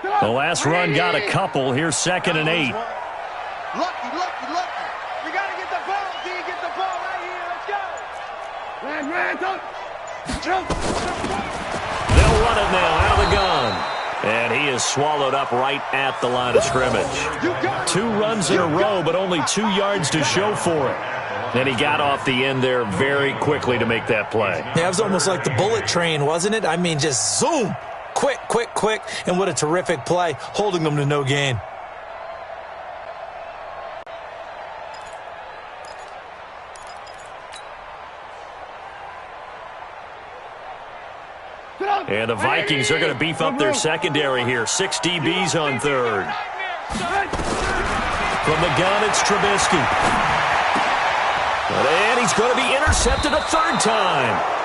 The last run got a couple. Here's 2nd and 8. Lucky. You got to get the ball. Do you get the ball right here? Let's go. They'll run it now out of the gun. And he is swallowed up right at the line of scrimmage. 2 runs in a row, but only 2 yards to show for it. And he got off the end there very quickly to make that play. Yeah, it was almost like the bullet train, wasn't it? I mean, just zoom. Quick. And what a terrific play, holding them to no gain. And the Vikings are going to beef up their secondary here. 6 DBs on 3rd. From the gun, it's Trubisky. And he's going to be intercepted a 3rd time.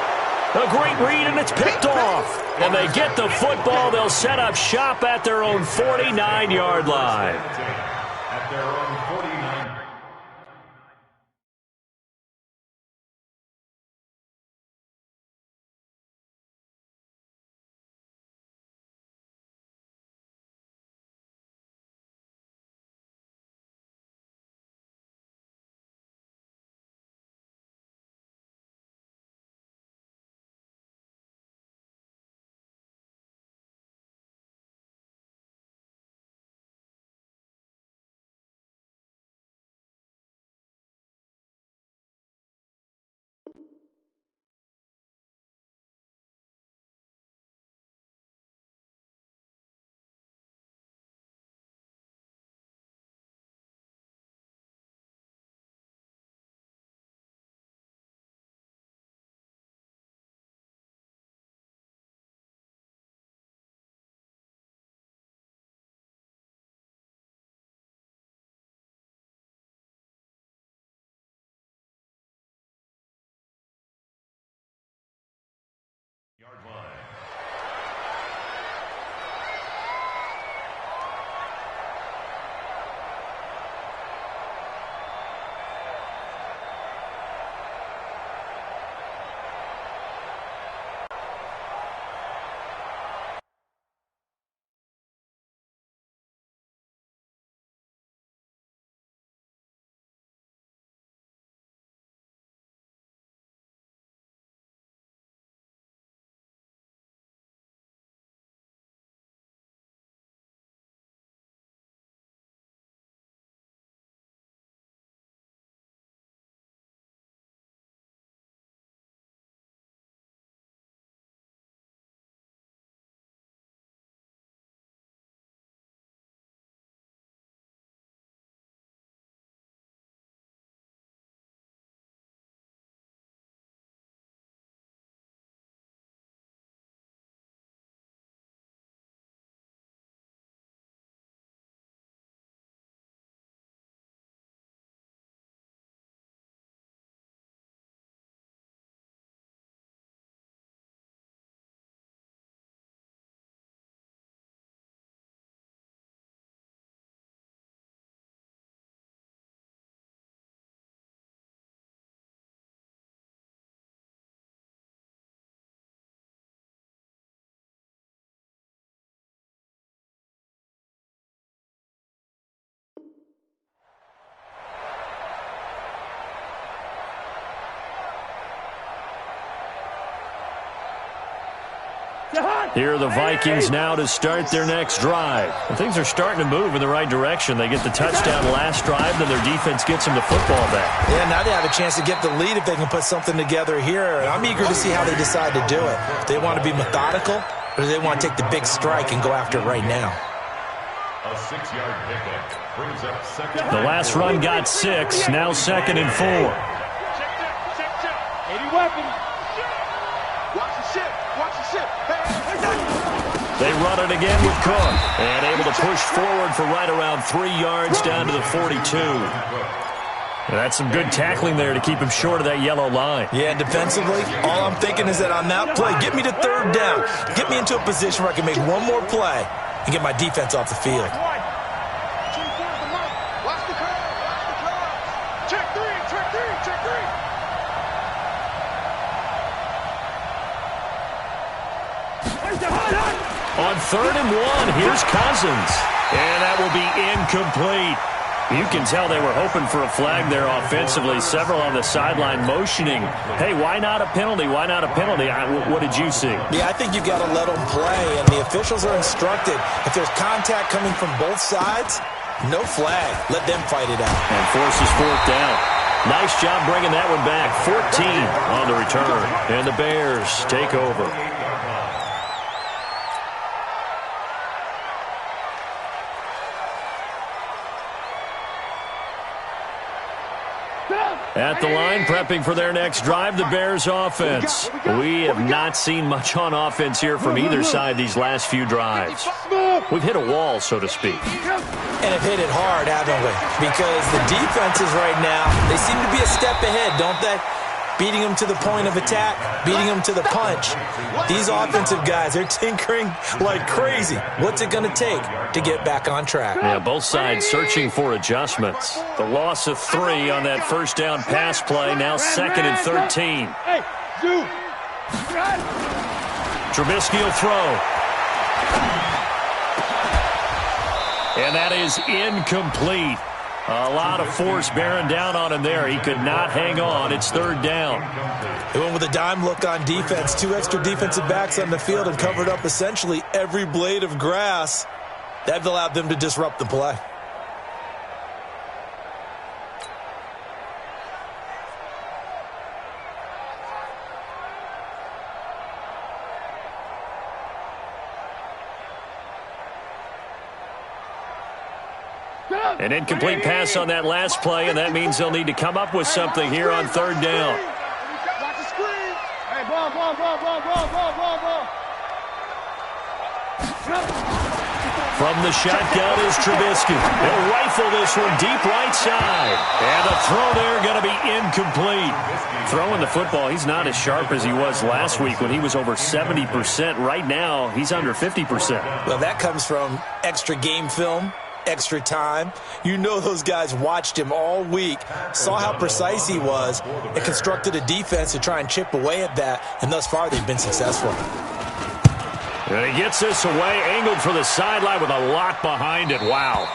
A great read, and it's picked off. And they get the football. They'll set up shop at their own 49-yard line. At their own 49. Yard line. Here are the Vikings now to start their next drive. And things are starting to move in the right direction. They get the touchdown last drive, then their defense gets them the football back. Yeah, now they have a chance to get the lead if they can put something together here. I'm eager to see how they decide to do it. Do they want to be methodical, or do they want to take the big strike and go after it right now? A 6-yard pickup brings up 2nd. The last run got 6, now 2nd and 4. Check. 80 weapons. Watch the ship. They run it again with Cook. And able to push forward for right around 3 yards down to the 42. And that's some good tackling there to keep him short of that yellow line. Yeah, defensively, all I'm thinking is that on that play, get me to 3rd down. Get me into a position where I can make one more play and get my defense off the field. Watch the curve. Check three. On 3rd and 1, here's Cousins. And that will be incomplete. You can tell they were hoping for a flag there offensively. Several on the sideline motioning, hey, why not a penalty? Why not a penalty? What did you see? Yeah, I think you've got to let them play, and the officials are instructed. If there's contact coming from both sides, no flag. Let them fight it out. And forces 4th down. Nice job bringing that one back. 14 on the return. And the Bears take over. At the line, prepping for their next drive, the Bears offense. We have not seen much on offense here from either side these last few drives. We've hit a wall, so to speak. And have hit it hard, haven't we? Because the defenses right now, they seem to be a step ahead, don't they? Beating them to the point of attack, beating them to the punch. These offensive guys, they're tinkering like crazy. What's it going to take to get back on track? Yeah, both sides searching for adjustments. The loss of 3 on that first down pass play, now 2nd and 13. Trubisky will throw. And that is incomplete. A lot of force bearing down on him there. He could not hang on. It's 3rd down. They went with a dime look on defense. 2 extra defensive backs on the field and covered up essentially every blade of grass. That allowed them to disrupt the play. An incomplete pass on that last play, and that means they'll need to come up with something here on 3rd down. Watch the screen. Hey, ball. From the shotgun is Trubisky. He'll rifle this one deep right side. And the throw there going to be incomplete. Throwing the football, he's not as sharp as he was last week when he was over 70%. Right now, he's under 50%. Well, that comes from extra game film, extra time. You know those guys watched him all week, saw how precise he was, and constructed a defense to try and chip away at that, and thus far they've been successful. And he gets this away, angled for the sideline with a lot behind it. Wow.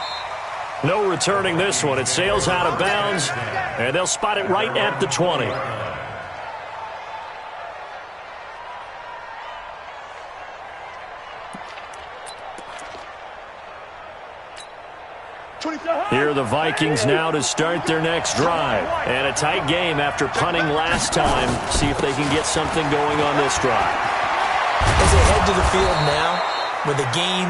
No returning this one. It sails out of bounds, and they'll spot it right at the 20. Here are the Vikings now to start their next drive. And a tight game after punting last time. See if they can get something going on this drive. As they head to the field now, with the game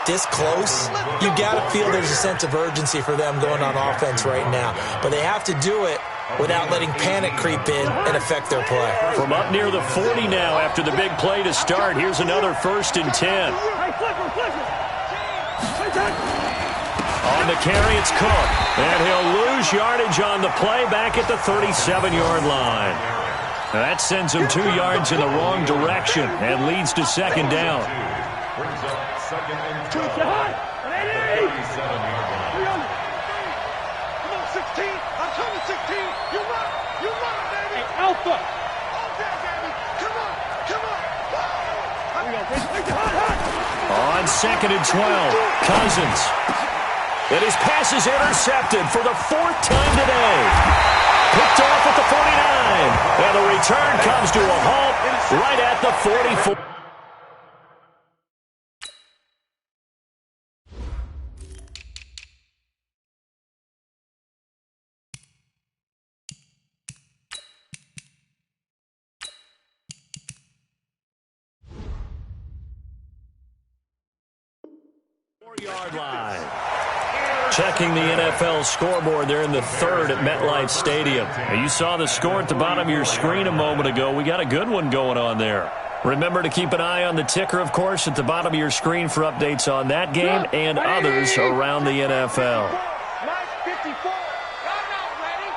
this close, you got to feel there's a sense of urgency for them going on offense right now. But they have to do it without letting panic creep in and affect their play. From up near the 40 now after the big play to start, here's another 1st and 10. On the carry, it's Cook. And he'll lose yardage on the play back at the 37-yard line. That sends him 2 yards in the wrong direction and leads to 2nd down. Brings up 2nd and 12. 37-yard line. Come on, 16. I'm coming, 16. You run, baby. Hey, Alpha. All day, baby. Come on. On 2nd and 12, Cousins. And his pass is intercepted for the 4th time today. Picked off at the 49. And the return comes to a halt right at the 44. Yard line. Checking the NFL scoreboard. They're in the 3rd at MetLife Stadium. You saw the score at the bottom of your screen a moment ago. We got a good one going on there. Remember to keep an eye on the ticker, of course, at the bottom of your screen for updates on that game and others around the NFL. Mike 54. I'm not ready.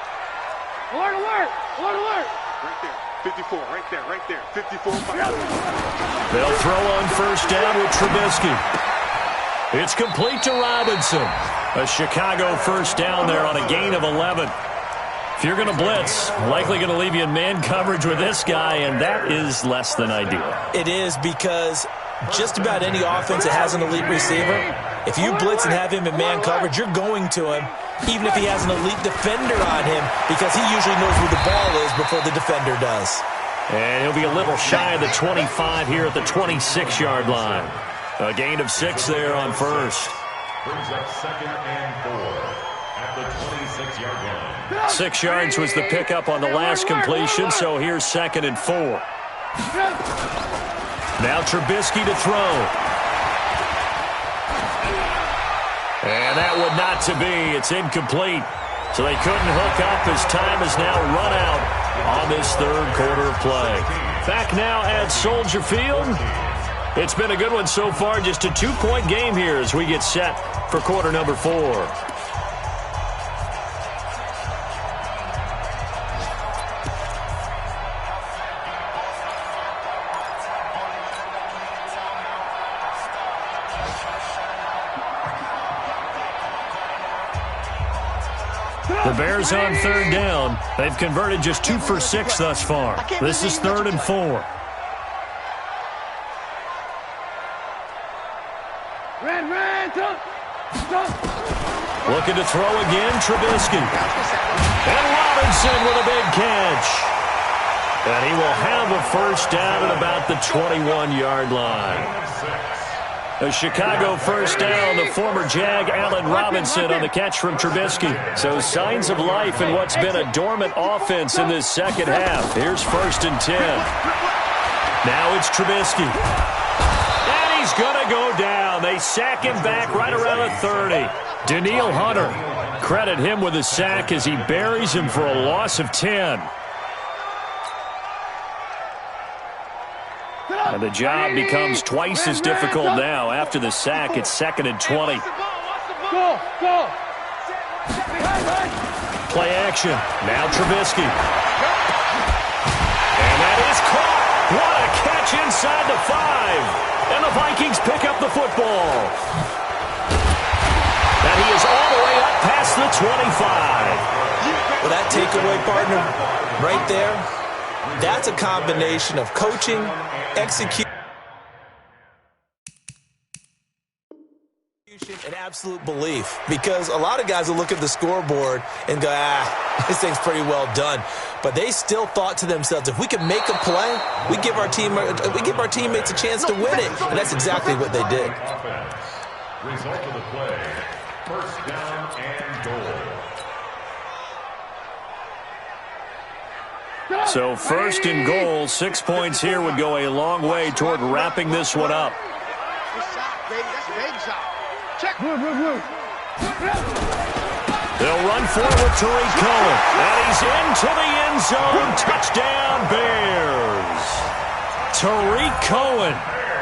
Alert. Right there. 54. Right there. 54. They'll throw on 1st down with Trubisky. It's complete to Robinson. A Chicago 1st down there on a gain of 11. If you're going to blitz, likely going to leave you in man coverage with this guy, and that is less than ideal. It is, because just about any offense that has an elite receiver, if you blitz and have him in man coverage, you're going to him, even if he has an elite defender on him, because he usually knows where the ball is before the defender does. And he'll be a little shy of the 25 here at the 26-yard line. A gain of 6 there on first. Brings up 2nd and 4 at the 26-yard line. 6 yards was the pickup on the last completion, so here's 2nd and 4. Now Trubisky to throw. And that would not to be. It's incomplete. So they couldn't hook up as time has now run out on this third quarter of play. Back now at Soldier Field. It's been a good one so far. Just a 2-point game here as we get set for quarter number 4. The Bears on 3rd down. They've converted just 2 for 6 thus far. This is 3rd and 4. Looking to throw again, Trubisky. And Robinson with a big catch. And he will have a first down at about the 21-yard line. A Chicago first down, the former Jag Allen Robinson on the catch from Trubisky. So signs of life in what's been a dormant offense in this second half. Here's 1st and 10. Now it's Trubisky. And he's going to go down. They sack him back right around the 30. Danielle Hunter, credit him with a sack as he buries him for a loss of 10. And the job becomes twice as difficult now. After the sack, it's 2nd and 20. Play action. Now Trubisky. And that is caught. What a catch inside the 5. And the Vikings pick up the football. And he is all the way up past the 25. Well, that takeaway, partner, right there, that's a combination of coaching, execution, and absolute belief. Because a lot of guys will look at the scoreboard and go, this thing's pretty well done. But they still thought to themselves, if we can make a play, we give our teammates a chance to win it. And that's exactly what they did. Result of the play, 1st down and goal. So 1st and goal, 6 points here would go a long way toward wrapping this one up. They'll run forward to Tariq Cohen. And he's into the end zone. Touchdown, Bears. Tariq Cohen,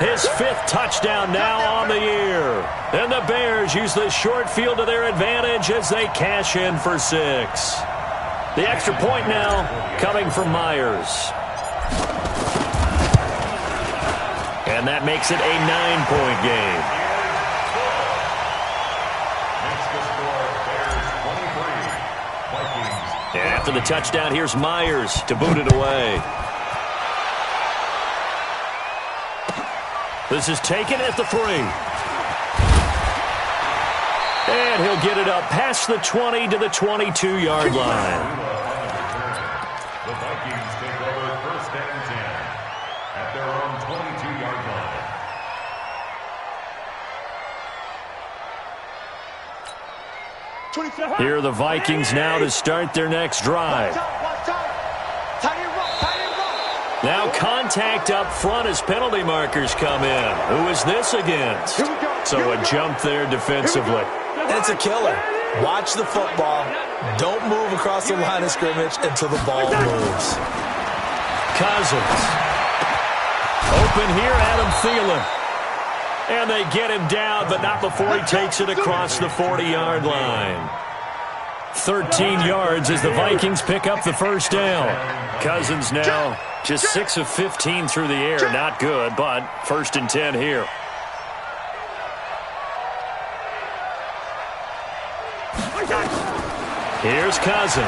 his 5th touchdown now on the year. And the Bears use the short field to their advantage as they cash in for 6. The extra point now coming from Myers. And that makes it a 9-point game. And after the touchdown, here's Myers to boot it away. This is taken at the 3. And he'll get it up past the 20 to the 22-yard line. The Vikings take over 1st and 10 at their own 22-yard line. Here are the Vikings now to start their next drive. Now contact up front as penalty markers come in. Who is this against? So a jump there defensively. And it's a killer. Watch the football. Don't move across the line of scrimmage until the ball moves. Cousins. Open here, Adam Thielen. And they get him down, but not before he takes it across the 40-yard line. 13 yards as the Vikings pick up the first down. Cousins now just 6 of 15 through the air. Not good, but 1st and 10 here. Here's Cousins.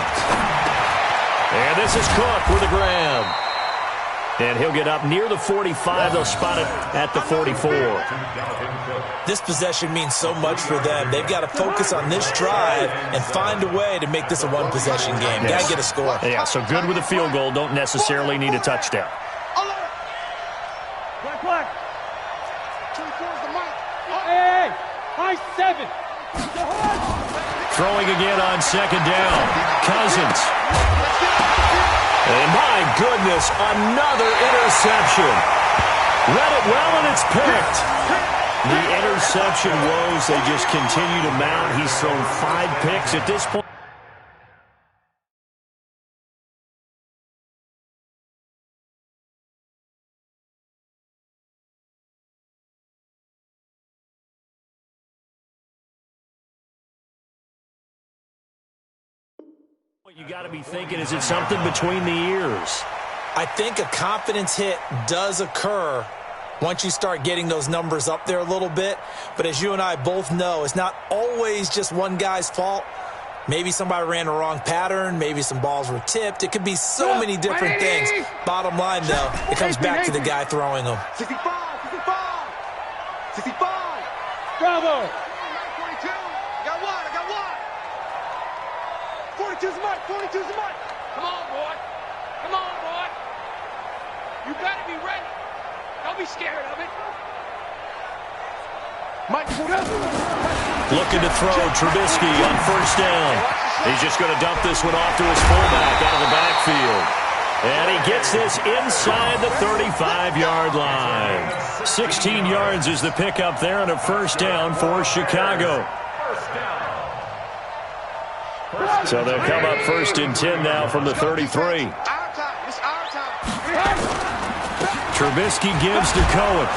And this is Cook with a grab. And he'll get up near the 45. They'll spot it at the 44. This possession means so much for them. They've got to focus on this drive and find a way to make this a one-possession game. Yes. Got to get a score. Yeah, so good with a field goal. Don't necessarily need a touchdown. Black. 24 is the mic. Hey, high 7. Throwing again on second down. Cousins. And my goodness, another interception. Read it well, and it's picked. The interception woes, they just continue to mount. He's thrown 5 picks at this point. You got to be thinking, is it something between the ears? I think a confidence hit does occur once you start getting those numbers up there a little bit. But as you and I both know, it's not always just one guy's fault. Maybe somebody ran the wrong pattern. Maybe some balls were tipped. It could be so many different things. Bottom line, though, it comes back to the guy throwing them. 65. Bravo. 42. Got one. 42's mine. 42's mine. Come on, boy. You better be ready. Don't be scared of it. Mike, Looking to throw Trubisky on first down. He's just going to dump this one off to his fullback out of the backfield. And he gets this inside the 35-yard line. 16 yards is the pickup there and a first down for Chicago. So they'll come up first and 10 now from the 33. Trubisky gives to Cohen.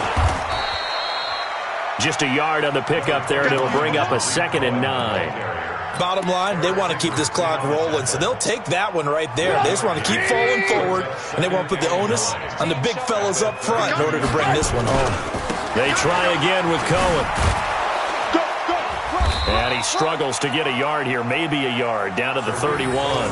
Just a yard on the pickup there, and it'll bring up a 2nd and 9. Bottom line, they want to keep this clock rolling, so they'll take that one right there. They just want to keep falling forward, and they want to put the onus on the big fellas up front in order to bring this one home. They try again with Cohen. And he struggles to get a yard here, maybe a yard, down to the 31.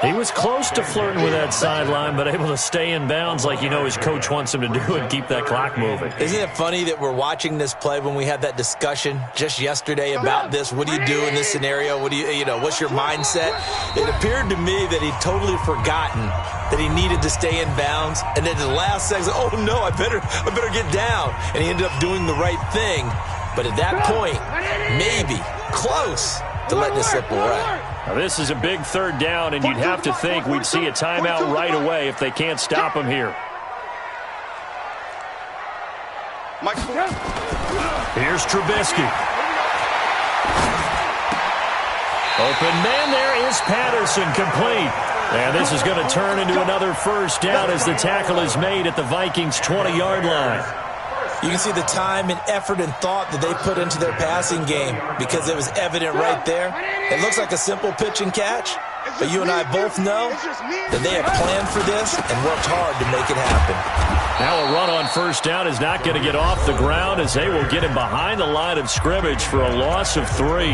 He was close to flirting with that sideline, but able to stay in bounds like you know his coach wants him to do and keep that clock moving. Isn't it funny that we're watching this play when we had that discussion just yesterday about this? What do you do in this scenario? What's your mindset? It appeared to me that he'd totally forgotten that he needed to stay in bounds, and then the last second, oh no, I better get down. And he ended up doing the right thing. But at that point, maybe close to letting it slip away. Now this is a big third down, and you'd have to think we'd see a timeout right away if they can't stop him here. Here's Trubisky. Open man there is Patterson, complete. And this is going to turn into another first down as the tackle is made at the Vikings' 20-yard line. You can see the time and effort and thought that they put into their passing game because it was evident right there. It looks like a simple pitch and catch, but you and I both know that they have planned for this and worked hard to make it happen. Now a run on first down is not going to get off the ground as they will get him behind the line of scrimmage for a loss of 3.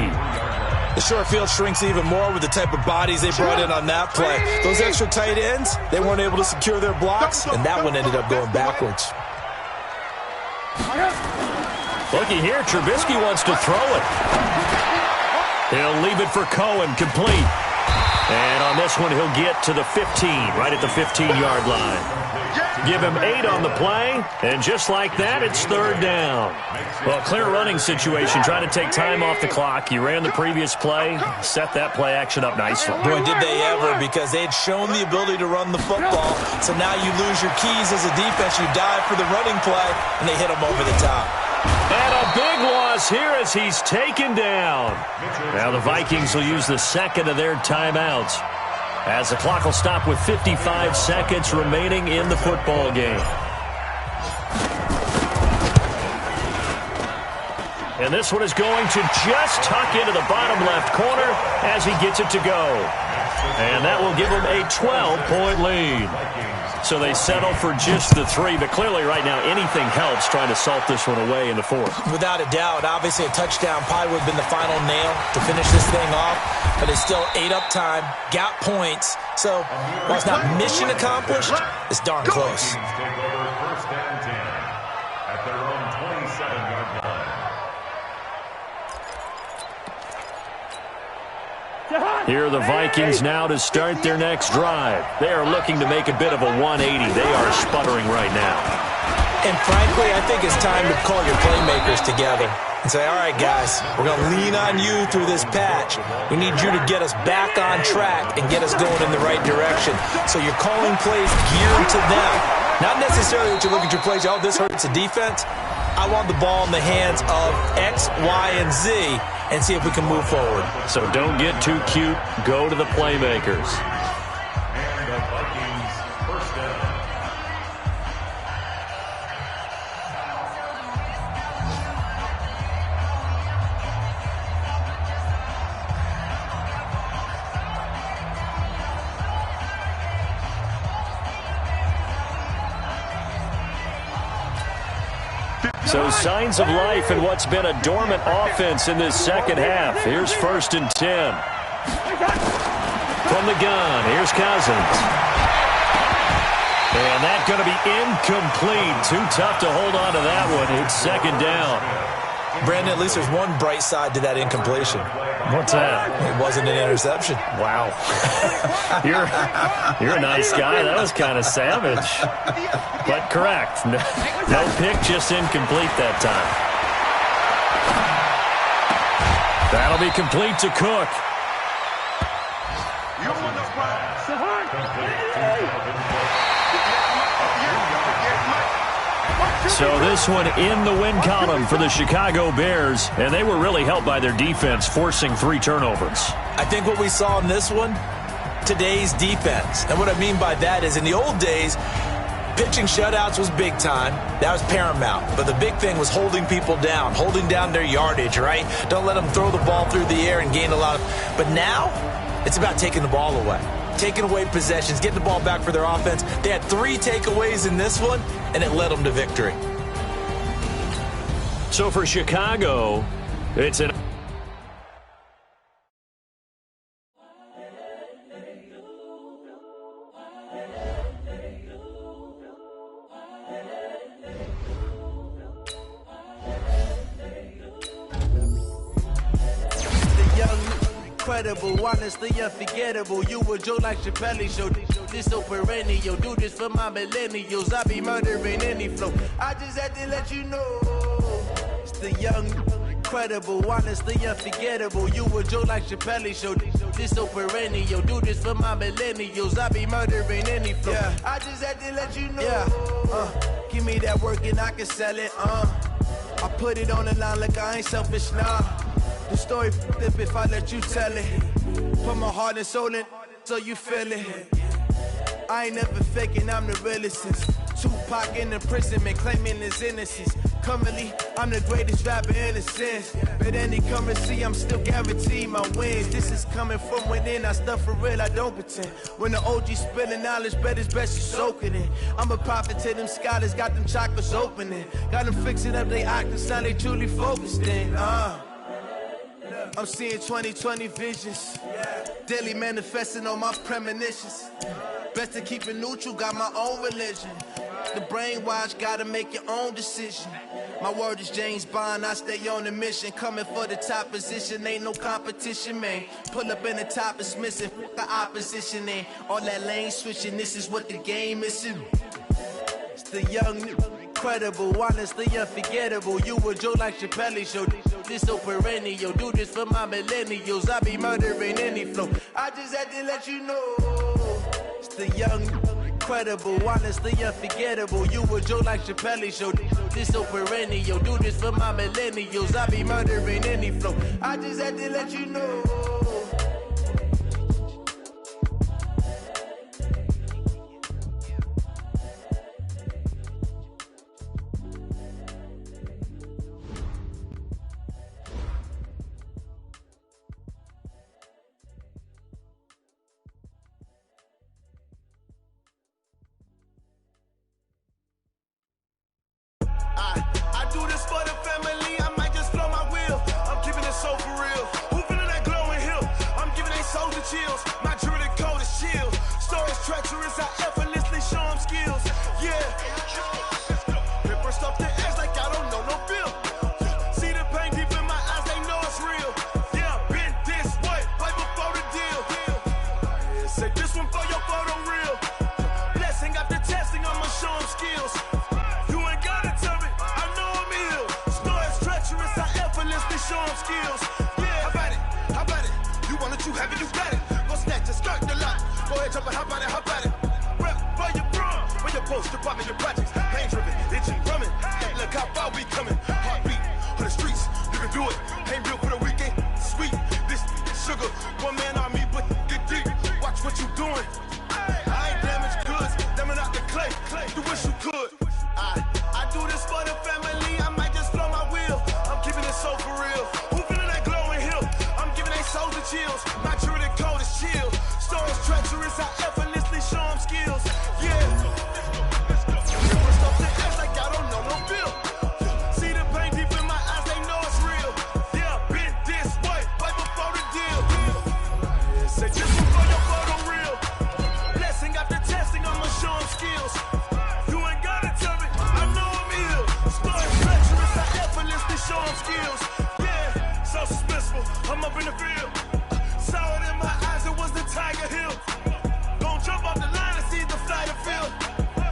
The short field shrinks even more with the type of bodies they brought in on that play. Those extra tight ends, they weren't able to secure their blocks, and that one ended up going backwards. Looky here, Trubisky wants to throw it. He'll leave it for Cohen, complete. And on this one, he'll get to the 15, right at the 15-yard line. Give him 8 on the play, and just like that, it's third down. Well, clear running situation, trying to take time off the clock. You ran the previous play, set that play action up nicely. Boy, did they ever, because they'd shown the ability to run the football. So now you lose your keys as a defense. You dive for the running play, and they hit them over the top. And a big loss here as he's taken down. Now the Vikings will use the second of their timeouts, as the clock will stop with 55 seconds remaining in the football game. And this one is going to just tuck into the bottom left corner as he gets it to go. And that will give him a 12-point lead. So they settle for just the 3, but clearly right now anything helps trying to salt this one away in the 4th. Without a doubt, obviously a touchdown probably would have been the final nail to finish this thing off, but it's still 8 up time, got points. So while it's not mission accomplished, it's darn close. Take over first and 10 at their own 27-yard line. Here are the Vikings now to start their next drive. They are looking to make a bit of a 180. They are sputtering right now. And frankly, I think it's time to call your playmakers together and say, all right, guys, we're going to lean on you through this patch. We need you to get us back on track and get us going in the right direction. So you're calling plays geared to them. Not necessarily that you look at your plays, oh, this hurts the defense. I want the ball in the hands of X, Y, and Z and see if we can move forward. So don't get too cute. Go to the playmakers. And the Vikings first down. So signs of life in what's been a dormant offense in this second half. Here's 1st and 10. From the gun, here's Cousins. And that's going to be incomplete. Too tough to hold on to that one. It's 2nd down. Brandon, at least there's one bright side to that incompletion. What's that? It wasn't an interception. Wow. You're a nice guy. That was kind of savage. But correct. No pick, just incomplete that time. That'll be complete to Cook. So this one in the win column for the Chicago Bears, and they were really helped by their defense, forcing 3 turnovers. I think what we saw in this one, today's defense. And what I mean by that is in the old days, pitching shutouts was big time. That was paramount. But the big thing was holding people down, holding down their yardage, right? Don't let them throw the ball through the air and gain a lot of... But now, it's about taking the ball away. Taking away possessions, getting the ball back for their offense. They had 3 takeaways in this one, and it led them to victory. So for Chicago, it's an... Incredible, honestly unforgettable. You were Joe like Chappelle show. This so perennial. Do this for my millennials. I be murdering any flow. I just had to let you know. It's the young, incredible, honestly unforgettable. You were Joe like Chappelle show. This so perennial. Do this for my millennials. I be murdering any flow. Yeah. I just had to let you know. Yeah. Give me that work and I can sell it. I put it on the line like I ain't selfish now. The story flip if I let you tell it. Put my heart and soul in so you feel it. I ain't never faking, I'm the realest since Tupac in imprisonment, claiming his innocence. Currently, I'm the greatest rapper in a sense. But any currency, I'm still guaranteed my wins. This is coming from within, I stuff for real, I don't pretend. When the OG spilling knowledge, bet it's best you soak it in. I'm a prophet to them scholars, got them chakras opening. Got them fixing up they octave sound, they truly focused in. I'm seeing 2020 visions. Daily manifesting on my premonitions. Best to keep it neutral, got my own religion. The brainwash, gotta make your own decision. My word is James Bond, I stay on the mission. Coming for the top position, ain't no competition, man. Pull up in the top, it's missing, the opposition, and all that lane switching, this is what the game is. It's the young, incredible, honestly unforgettable. You were Joe like Chappelle show. This so perennial. Do this for my millennials. I be murdering any flow. I just had to let you know. It's the young, incredible, honestly unforgettable. You were Joe like Chappelle show. This so perennial. Do this for my millennials. I be murdering any flow. I just had to let you know. show them skills. Yeah, how about it? How about it? You want it, you have it, you got it. Go snatch it, skirt the lot. Go ahead, jump it, how about it? How about it? Rep for your bro, for your post, department, your projects. Pain driven, itching, drumming. Look how far we coming. Heartbeat on the streets, you can do it. Ain't real for the weekend, sweet. This sugar, one man army, but get deep. Watch what you doing. I ain't damaged goods, damn out the clay. You wish you could. I do this for the family. I might just blow my wheel. I'm keeping it so for real. Who feeling that glowing hill? I'm giving they souls the chills. My true the cold is chill. Stories treacherous, I effortlessly show them skills. Yeah. Stuff that acts like I don't know no feel. See the pain deep in my eyes, they know it's real. Yeah, been this way, right before the deal. Say this one for your photo real. Blessing after testing, I'ma show them skills. You ain't gotta tell me, I know I'm ill. Stories treacherous, I effortlessly show them skills. Yeah, so suspenseful, I'm up in the field. Saw it in my eyes, it was the Tiger Hill. Gon' jump off the line and see the flight of field.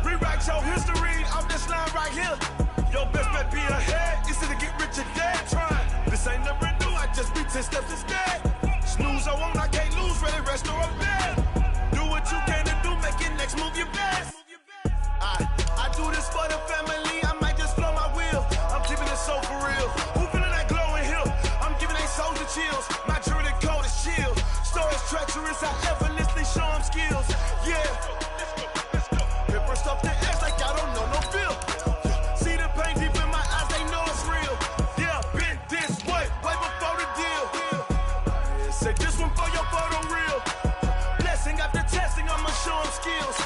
Rewrite your history off this line right here. Your best bet be ahead, easy to get rich or dead trying. This ain't never new, I just be 10 steps instead. Snooze, I won't, I can't lose, ready, rest or I'm dead. Do what you can to do, make your next move your best. I do this for the family, I might just blow my wheel. I'm keeping it so for real. Who feeling that glowing hill? I'm giving they souls the chills. My true the code is chill. Stories treacherous, I effortlessly show them skills. Yeah. Paper stuff that acts like I don't know no feel. See the pain deep in my eyes, they know it's real. Yeah, been this way, way before the deal. Say this one for your photo real. Blessing after testing, I'ma show them skills.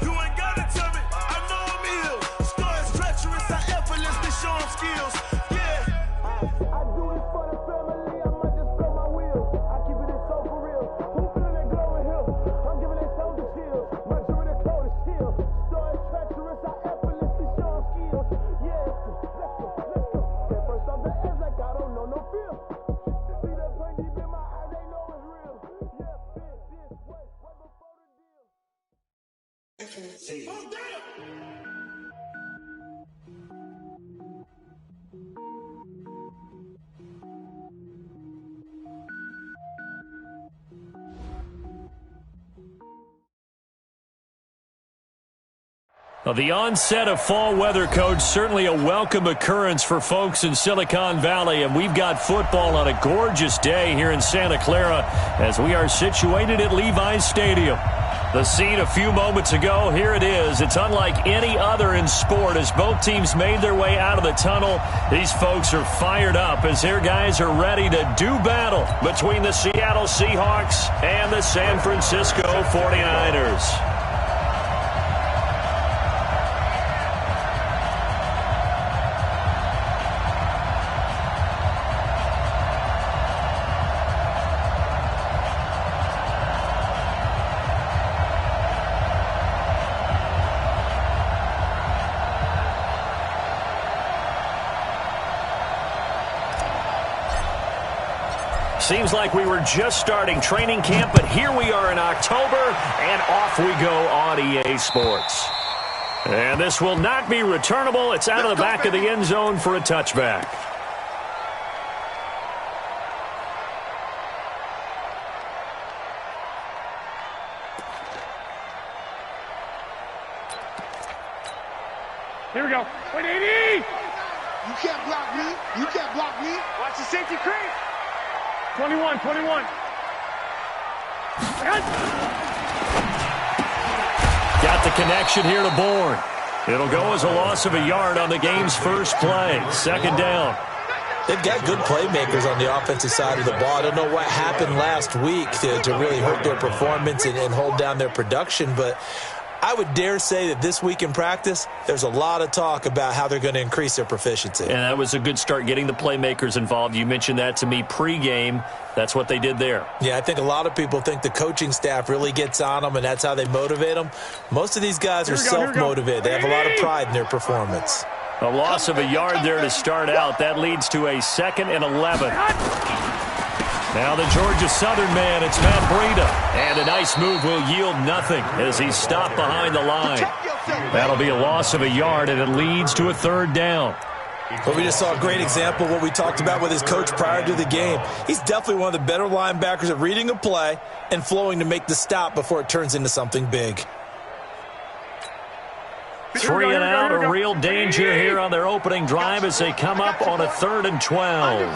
You ain't gotta tell me, I know I'm ill. Stories treacherous, I effortlessly show them skills. Yeah. I do this for the family, I might just blow my wheel. I keep it so for real. Who feeling that glowing hill? I'm giving they souls the chills. My true the code is chill. Stories treacherous, I effortlessly show them skills. Yeah, let's go. Get first off the edge like I don't know no feel. See that pain deep in my eyes, they know it's real. Yeah, been this way, way before the deal. Oh, damn! Well, the onset of fall weather, Coach, certainly a welcome occurrence for folks in Silicon Valley, and we've got football on a gorgeous day here in Santa Clara as we are situated at Levi's Stadium. The scene a few moments ago, here it is. It's unlike any other in sport as both teams made their way out of the tunnel. These folks are fired up as their guys are ready to do battle between the Seattle Seahawks and the San Francisco 49ers. Seems like we were just starting training camp, but here we are in October, and off we go on EA Sports. And this will not be returnable. It's out of the back of the end zone for a touchback. Here we go. 180! You can't block me. You can't block me. Watch the safety creep. 21. Got the connection here to Bourne. It'll go as a loss of a yard on the game's first play. Second down. They've got good playmakers on the offensive side of the ball. I don't know what happened last week to really hurt their performance and hold down their production, but I would dare say that this week in practice, there's a lot of talk about how they're going to increase their proficiency. And that was a good start, getting the playmakers involved. You mentioned that to me pregame. That's what they did there. Yeah, I think a lot of people think the coaching staff really gets on them, and that's how they motivate them. Most of these guys are self-motivated. They have a lot of pride in their performance. A loss of a yard there to start out. That leads to a 2nd and 11. Now the Georgia Southern man, it's Matt Breida. And a nice move will yield nothing as he's stopped behind the line. That'll be a loss of a yard, and it leads to a 3rd down. But we just saw a great example of what we talked about with his coach prior to the game. He's definitely one of the better linebackers at reading a play and flowing to make the stop before it turns into something big. 3 and out, a real danger here on their opening drive as they come up on a 3rd and 12.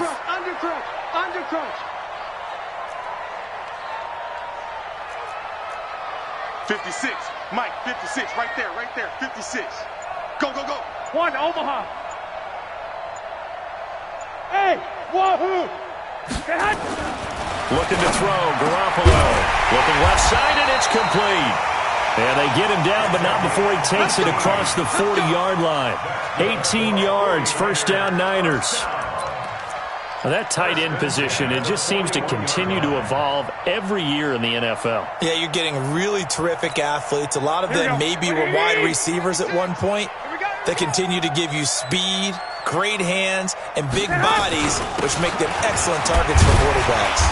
Undercrush. 56. Mike, 56. Right there. 56. Go. 1, Omaha. Hey, wahoo! Looking to throw, Garoppolo. Looking left side, and it's complete. And they get him down, but not before he takes it across the 40-yard line. 18 yards, first down Niners. Now that tight end position, it just seems to continue to evolve every year in the NFL. Yeah, you're getting really terrific athletes. A lot of them maybe were wide receivers at one point. They continue to give you speed, great hands, and big bodies, which make them excellent targets for quarterbacks.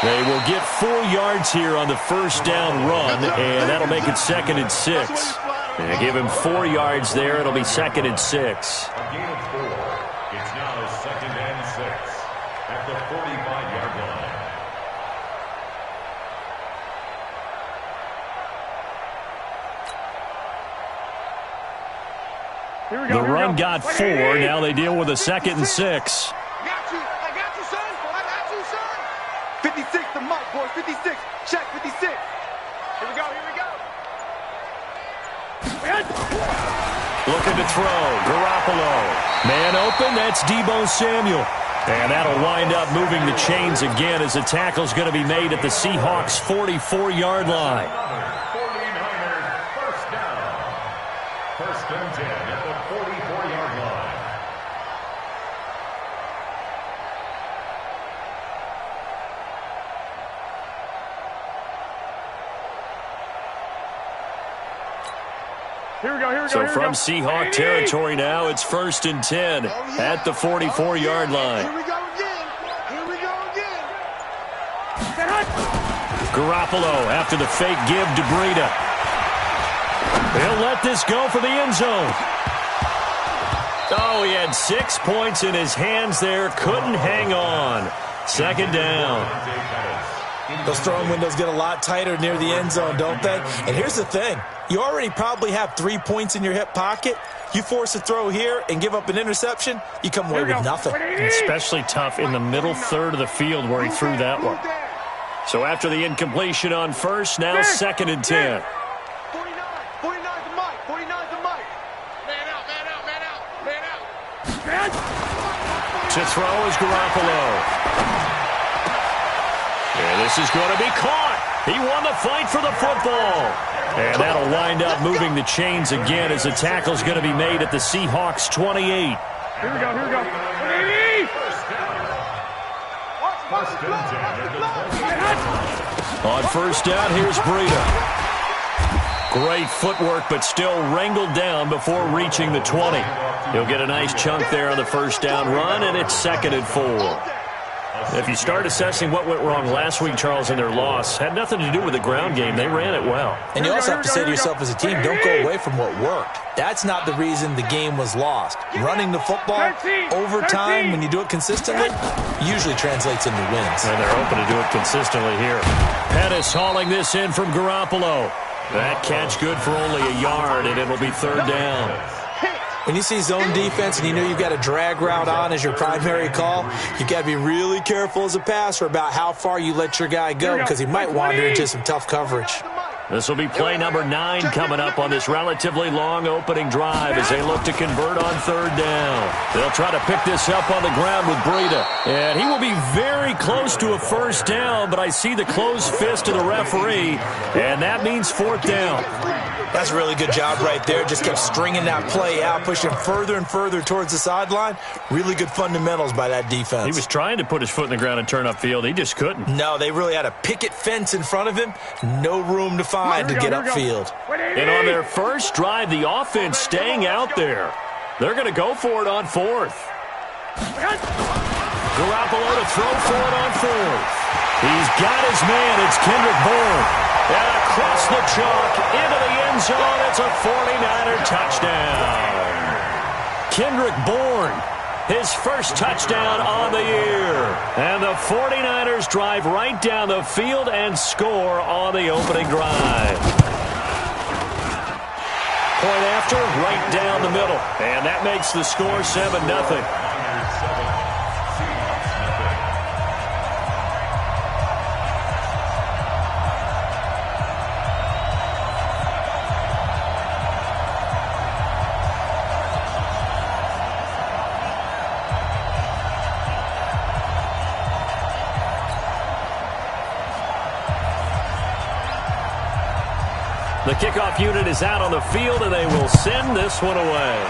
They will get 4 yards here on the first down run, and that'll make it 2nd and 6. And give him 4 yards there. It'll be 2nd and 6. A gain of 4. It's now 2nd and 6 at the 45-yard line. The run got 4. Now they deal with a 2nd and 6. I got you, son. 56 to Mike, boys. 56. Check 56. Here we go. Looking to throw. Garoppolo. Man open. That's Deebo Samuel. And that'll wind up moving the chains again as the tackle's going to be made at the Seahawks' 44-yard line. 49ers first down. 1st and 10 at the 44-yard line. Here we go. So from Seahawk territory now, it's 1st and 10 at the 44-yard line. Here we go again. Garoppolo after the fake give to Breida. He'll let this go for the end zone. Oh, he had 6 points in his hands there. Couldn't hang on. 2nd down. Those throwing windows get a lot tighter near the end zone, don't they? And here's the thing. You already probably have 3 points in your hip pocket. You force a throw here and give up an interception, you come away with nothing. Especially tough in the middle third of the field where he threw that one. So after the incompletion on first, now 2nd and 10. 49 to Mike. Man out. To throw is Garoppolo. And this is going to be caught. He won the fight for the football. And that'll wind up moving the chains again as the tackle's going to be made at the Seahawks' 28. Here we go. On first down, here's Breida. Great footwork, but still wrangled down before reaching the 20. He'll get a nice chunk there on the first down run, and it's 2nd and 4. If you start assessing what went wrong last week, Charles, in their loss, had nothing to do with the ground game. They ran it well. And you also have to say to yourself as a team, don't go away from what worked. That's not the reason the game was lost. Running the football over time, when you do it consistently, usually translates into wins. And they're hoping to do it consistently here. Pettis hauling this in from Garoppolo. That catch good for only a yard, and it'll be 3rd down. When you see zone defense and you know you've got a drag route on as your primary call, you've got to be really careful as a passer about how far you let your guy go because he might wander into some tough coverage. This will be play number 9 coming up on this relatively long opening drive as they look to convert on 3rd down. They'll try to pick this up on the ground with Breida. And he will be very close to a first down, but I see the closed fist of the referee, and that means 4th down. That's a really good job right there. Just kept stringing that play out, pushing further and further towards the sideline. Really good fundamentals by that defense. He was trying to put his foot in the ground and turn upfield. He just couldn't. No, they really had a picket fence in front of him. No room to find to get upfield. And on their first drive, the offense staying out there. They're going to go for it on 4th. Garoppolo to throw for it on 4th. He's got his man. It's Kendrick Bourne. And across the chalk into the end zone. It's a 49er touchdown. Kendrick Bourne, his first touchdown on the year. And the 49ers drive right down the field and score on the opening drive. Point after, right down the middle. And that makes the score 7-0. The kickoff unit is out on the field, and they will send this one away.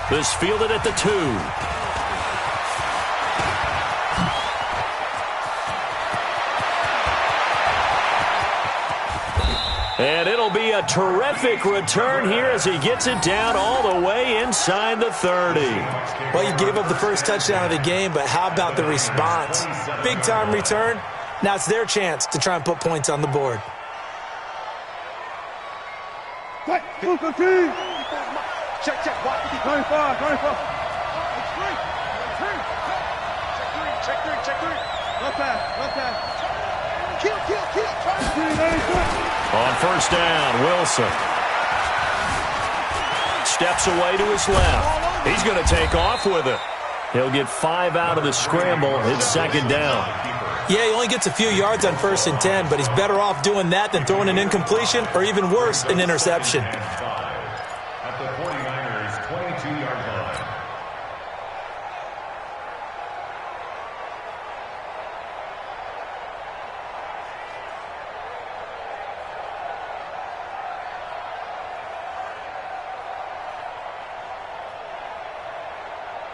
This fielded at the 2. And it'll be a terrific return here as he gets it down all the way inside the 30. Well, you gave up the first touchdown of the game, but how about the response? Big-time return. Now it's their chance to try and put points on the board. Check, check. 25. Check three. No pass. Kill. On first down, Wilson steps away to his left. He's going to take off with it. He'll get 5 out of the scramble. It's second down. Yeah, he only gets a few yards on 1st and 10, but he's better off doing that than throwing an incompletion or even worse, an interception. At the 49ers' 22-yard line.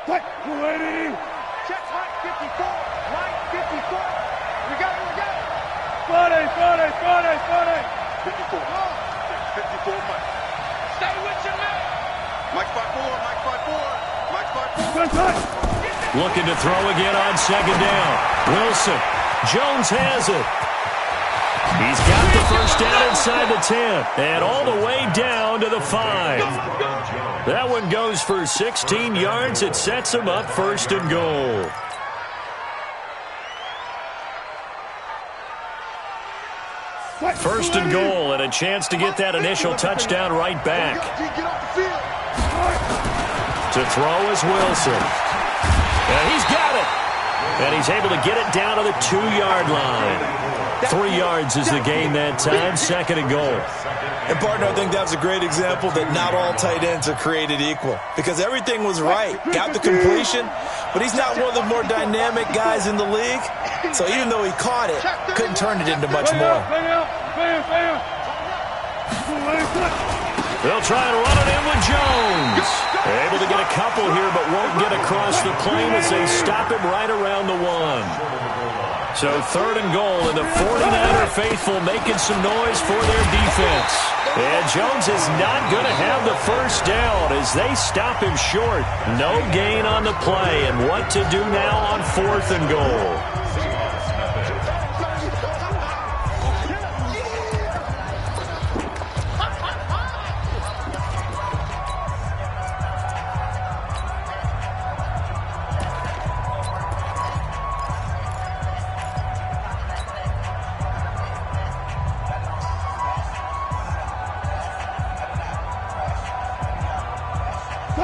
Check, 280. Check, right 54. Right 54. We got it. 40. 54. 54, Mike. Stay with your man. Mike 5-4. Looking to throw again on second down. Wilson. Jones has it. He's got the first down inside the 10. And all the way down to the 5. That one goes for 16 yards. It sets him up 1st and goal. First and goal, and a chance to get that initial touchdown right back. To throw is Wilson. And he's got it. And he's able to get it down to the 2-yard line. 3 yards is the gain that time, 2nd and goal. And, partner, I think that's a great example that not all tight ends are created equal. Because everything was right. Got the completion, but he's not one of the more dynamic guys in the league. So even though he caught it, couldn't turn it into much more. They'll try and run it in with Jones. Able to get a couple here, but won't get across the plane as they stop him right around the 1. So 3rd and goal, and the 49er faithful making some noise for their defense. And Jones is not going to have the first down as they stop him short. No gain on the play, and what to do now on 4th and goal.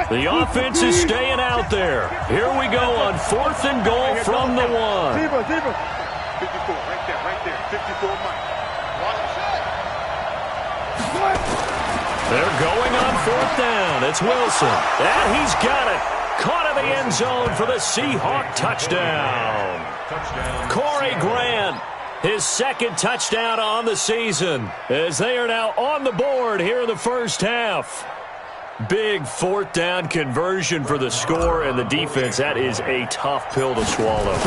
The offense is staying out there. Here we go on 4th and goal from the 1. 54, right there. 54, Mike. They're going on 4th down. It's Wilson. And he's got it. Caught in the end zone for the Seahawk touchdown. Corey Grant, his 2nd touchdown on the season, as they are now on the board here in the first half. Big 4th down conversion for the score, and the defense, that is a tough pill to swallow.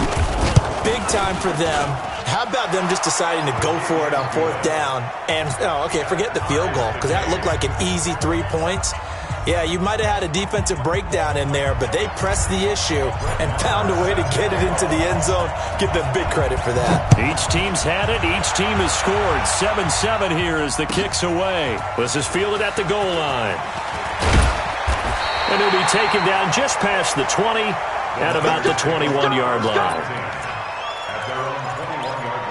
Big time for them. How about them just deciding to go for it on 4th down? And, forget the field goal, because that looked like an easy 3 points. Yeah, you might have had a defensive breakdown in there, but they pressed the issue and found a way to get it into the end zone. Give them big credit for that. Each team's had it. Each team has scored. 7-7 here as the kick's away. This is fielded at the goal line. And he'll be taken down just past the 20 at about the 21-yard line. At their own 21-yard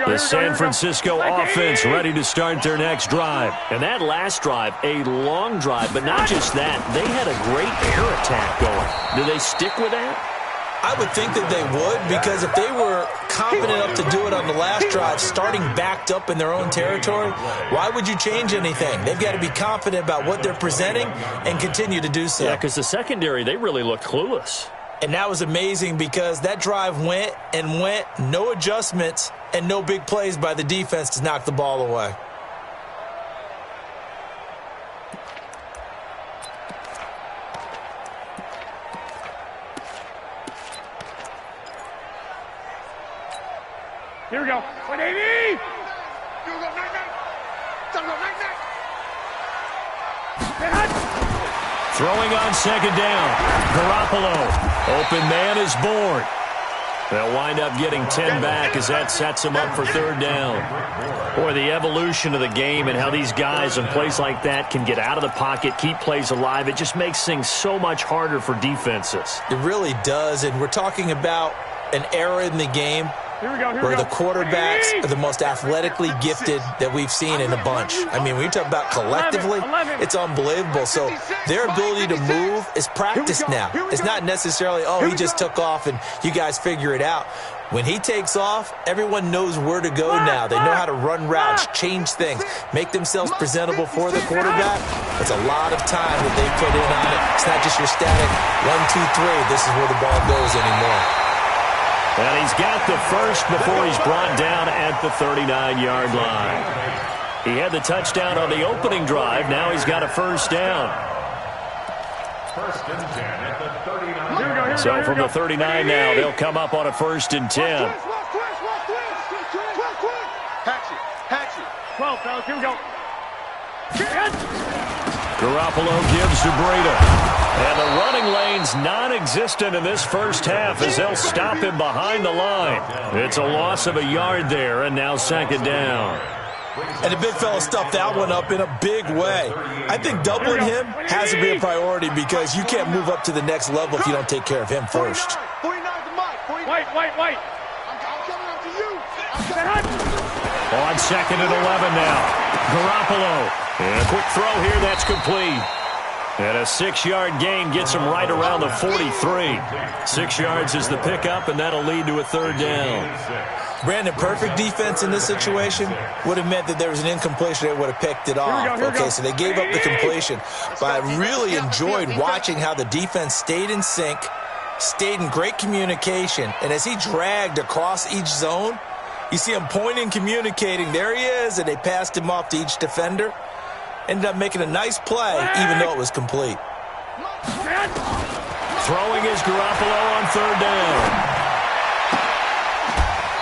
line. The San Francisco offense ready to start their next drive. And that last drive, a long drive, but not just that. They had a great air attack going. Do they stick with that? I would think that they would, because if they were confident enough to do it on the last drive, starting backed up in their own territory, why would you change anything? They've got to be confident about what they're presenting and continue to do so. Yeah, because the secondary, they really looked clueless. And that was amazing because that drive went and went, no adjustments, and no big plays by the defense to knock the ball away. Here we go. 180. Here we go. Night. Throwing on second down. Garoppolo. Open man is born. They'll wind up getting 10 back as that sets them up for third down. Boy, the evolution of the game and how these guys in plays like that can get out of the pocket, keep plays alive, it just makes things so much harder for defenses. It really does, and we're talking about an era in the game where the quarterbacks are the most athletically gifted that we've seen in a bunch. I mean, when you talk about collectively, it's unbelievable. So their ability to move is practiced now. It's not necessarily, oh, he just took off and you guys figure it out. When he takes off, everyone knows where to go now. They know how to run routes, change things, make themselves presentable for the quarterback. It's a lot of time that they put in on it. It's not just your static 1, 2, 3, this is where the ball goes anymore. And he's got the first before he's brought down at the 39-yard line. He had the touchdown on the opening drive. Now he's got a first down. First and 10 at the 39. So from the 39 now, they'll come up on a first and 10. Hatch it. 12, fellas. Here we go. Garoppolo gives to Breida. And the running lane's non-existent in this first half as they'll stop him behind the line. It's a loss of a yard there, and now second down. And the big fella stuffed that one up in a big way. I think doubling him has to be a priority because you can't move up to the next level if you don't take care of him first. 49 to Mike. Wait. I'm coming up to you. On second and 11 now. Garoppolo. And a quick throw here, that's complete. And a 6-yard gain gets him right around the 43. 6 yards is the pickup, and that'll lead to a third down. Brandon, perfect defense in this situation would have meant that there was an incompletion. They would have picked it off. Okay, so they gave up the completion. But I really enjoyed watching how the defense stayed in sync, stayed in great communication, and as he dragged across each zone, you see him pointing, communicating. There he is, and they passed him off to each defender. Ended up making a nice play, even though it was complete. Throwing is Garoppolo on third down.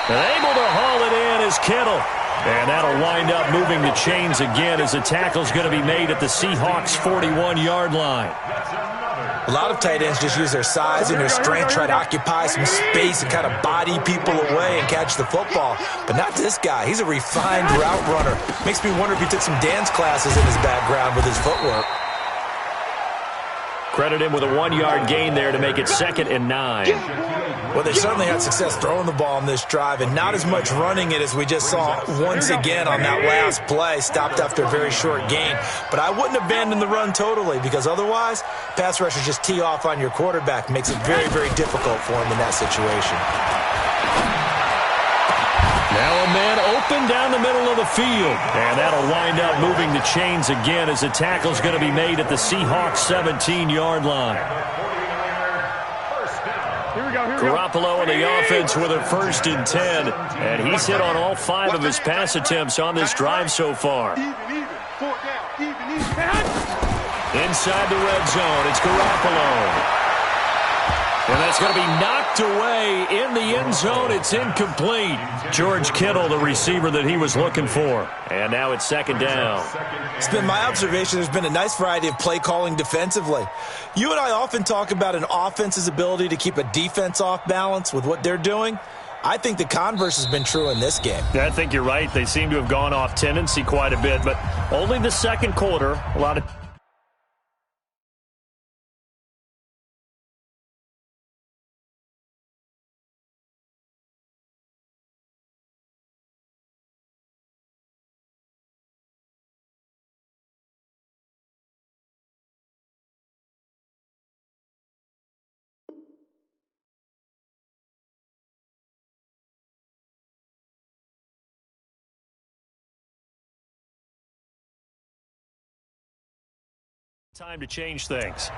And able to haul it in is Kittle. And that'll wind up moving the chains again as the tackle's going to be made at the Seahawks' 41-yard line. A lot of tight ends just use their size and their strength, try to occupy some space and kind of body people away and catch the football. But not this guy. He's a refined route runner. Makes me wonder if he took some dance classes in his background with his footwork. Credit him with a 1-yard gain there to make it 2nd and 9. Well, they certainly had success throwing the ball in this drive and not as much running it as we just saw once again on that last play. Stopped after a very short gain. But I wouldn't abandon the run totally because otherwise, pass rushers just tee off on your quarterback. Makes it very, very difficult for him in that situation. Now a man open down the middle of the field. And that'll wind up moving the chains again as the tackle's going to be made at the Seahawks' 17-yard line. Garoppolo in the offense with a 1st and 10. And he's hit on all 5 of his pass attempts on this drive so far. Even. 4 down. Even. Inside the red zone, it's Garoppolo. And that's going to be knocked Knocked away in the end zone. It's incomplete. George Kittle, the receiver that he was looking for. And now it's second down. It's been my observation there's been a nice variety of play calling defensively. You and I often talk about an offense's ability to keep a defense off balance with what they're doing. I think the converse has been true in this game. I think you're right. They seem to have gone off tendency quite a bit, but only the second quarter. A lot of time to change things.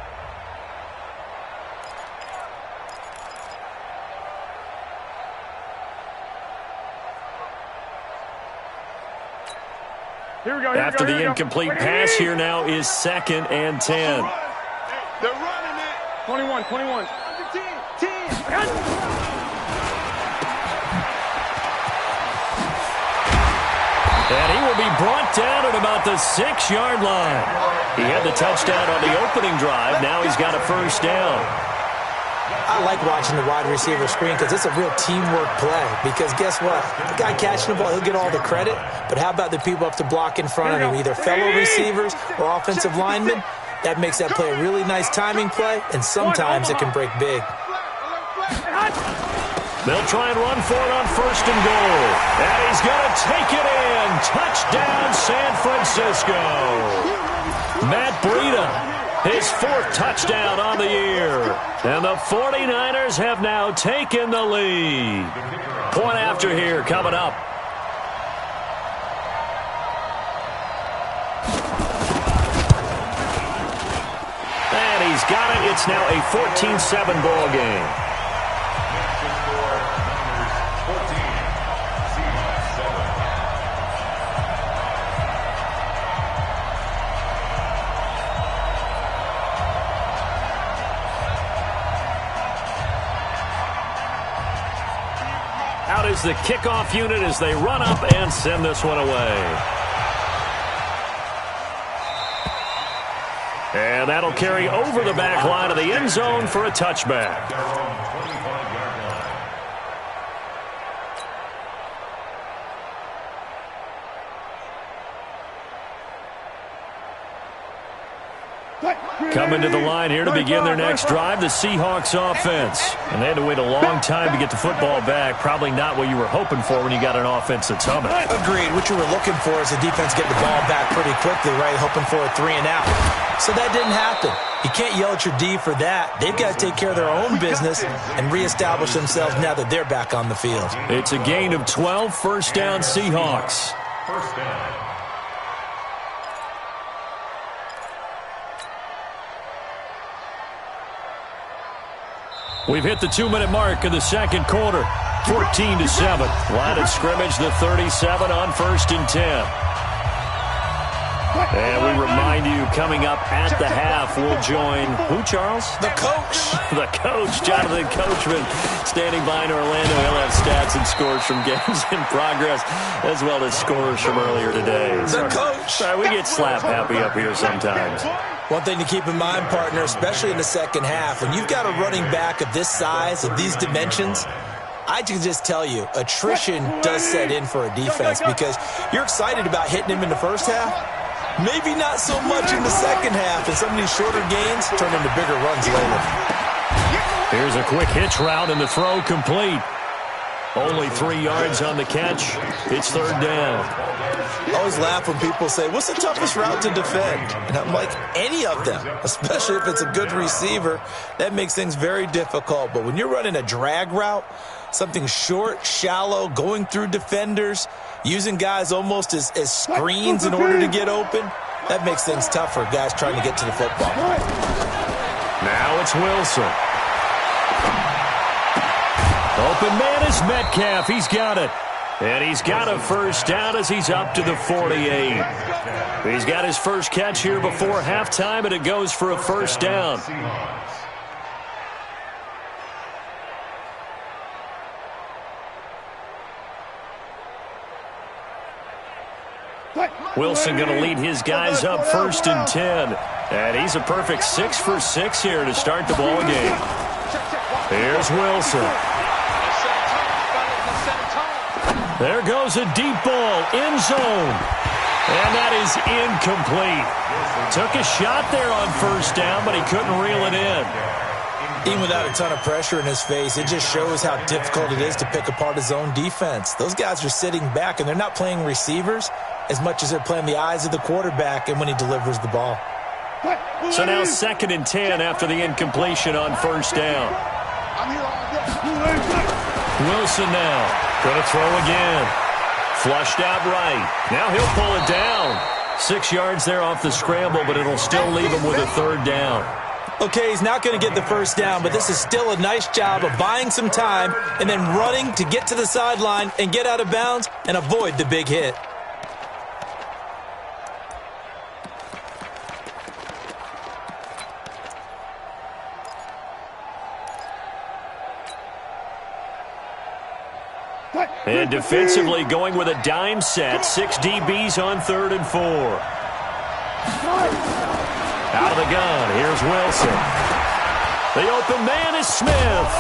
Here we go. After the incomplete pass, here now is 2nd and 10. They're running it. 21. 10. And he will be brought down at about the 6-yard line. He had the touchdown on the opening drive. Now he's got a first down. I like watching the wide receiver screen because it's a real teamwork play. Because guess what? The guy catching the ball, he'll get all the credit. But how about the people up to block in front of him, either fellow receivers or offensive linemen? That makes that play a really nice timing play, and sometimes it can break big. They'll try and run for it on 1st and goal. And he's going to take it in. Touchdown, San Francisco. Matt Breida, his 4th touchdown on the year. And the 49ers have now taken the lead. Point after here coming up. And he's got it. It's now a 14-7 ball game. Out is the kickoff unit as they run up and send this one away. And that'll carry over the back line of the end zone for a touchback. Coming to the line here to begin their next drive, the Seahawks offense. And they had to wait a long time to get the football back. Probably not what you were hoping for when you got an offense that's humming. Agreed. What you were looking for is the defense getting the ball back pretty quickly, right? Hoping for a 3 and out. So that didn't happen. You can't yell at your D for that. They've got to take care of their own business and reestablish themselves now that they're back on the field. It's a gain of 12, first down Seahawks. First down. We've hit the 2-minute mark of the second quarter. 14-7. Line of scrimmage, the 37 on 1st and 10. And we remind you, coming up at the half, we'll join who, Charles? The coach. The coach, Jonathan Coachman, standing by in Orlando. He'll have stats and scores from games in progress, as well as scores from earlier today. The coach. We get slap happy up here sometimes. One thing to keep in mind, partner, especially in the second half, when you've got a running back of this size, of these dimensions, I can just tell you, attrition does set in for a defense because you're excited about hitting him in the first half. Maybe not so much in the second half, and some of these shorter gains turn into bigger runs later. Here's a quick hitch route, and the throw complete. Only 3 yards on the catch. It's 3rd down. I always laugh when people say, what's the toughest route to defend? And I'm like, any of them, especially if it's a good receiver. That makes things very difficult. But when you're running a drag route, something short, shallow, going through defenders, using guys almost as screens in order to get open, that makes things tough for guys trying to get to the football. Now it's Wilson. Open man is Metcalf. He's got it. And he's got a first down as he's up to the 48. He's got his first catch here before halftime, and it goes for a first down. Wilson going to lead his guys up 1st and 10. And he's a perfect 6 for 6 here to start the ball game. Here's Wilson. There goes a deep ball, end zone. And that is incomplete. Took a shot there on 1st down, but he couldn't reel it in. Even without a ton of pressure in his face, it just shows how difficult it is to pick apart his own defense. Those guys are sitting back, and they're not playing receivers as much as they're playing the eyes of the quarterback and when he delivers the ball. So now 2nd and 10 after the incompletion on 1st down. Wilson now going to throw again. Flushed out right. Now he'll pull it down. 6 yards there off the scramble, but it'll still leave him with a 3rd down. Okay, he's not going to get the 1st down, but this is still a nice job of buying some time and then running to get to the sideline and get out of bounds and avoid the big hit. And defensively going with a dime set. 6 DBs on 3rd and 4. Out of the gun, here's Wilson. The open man is Smith.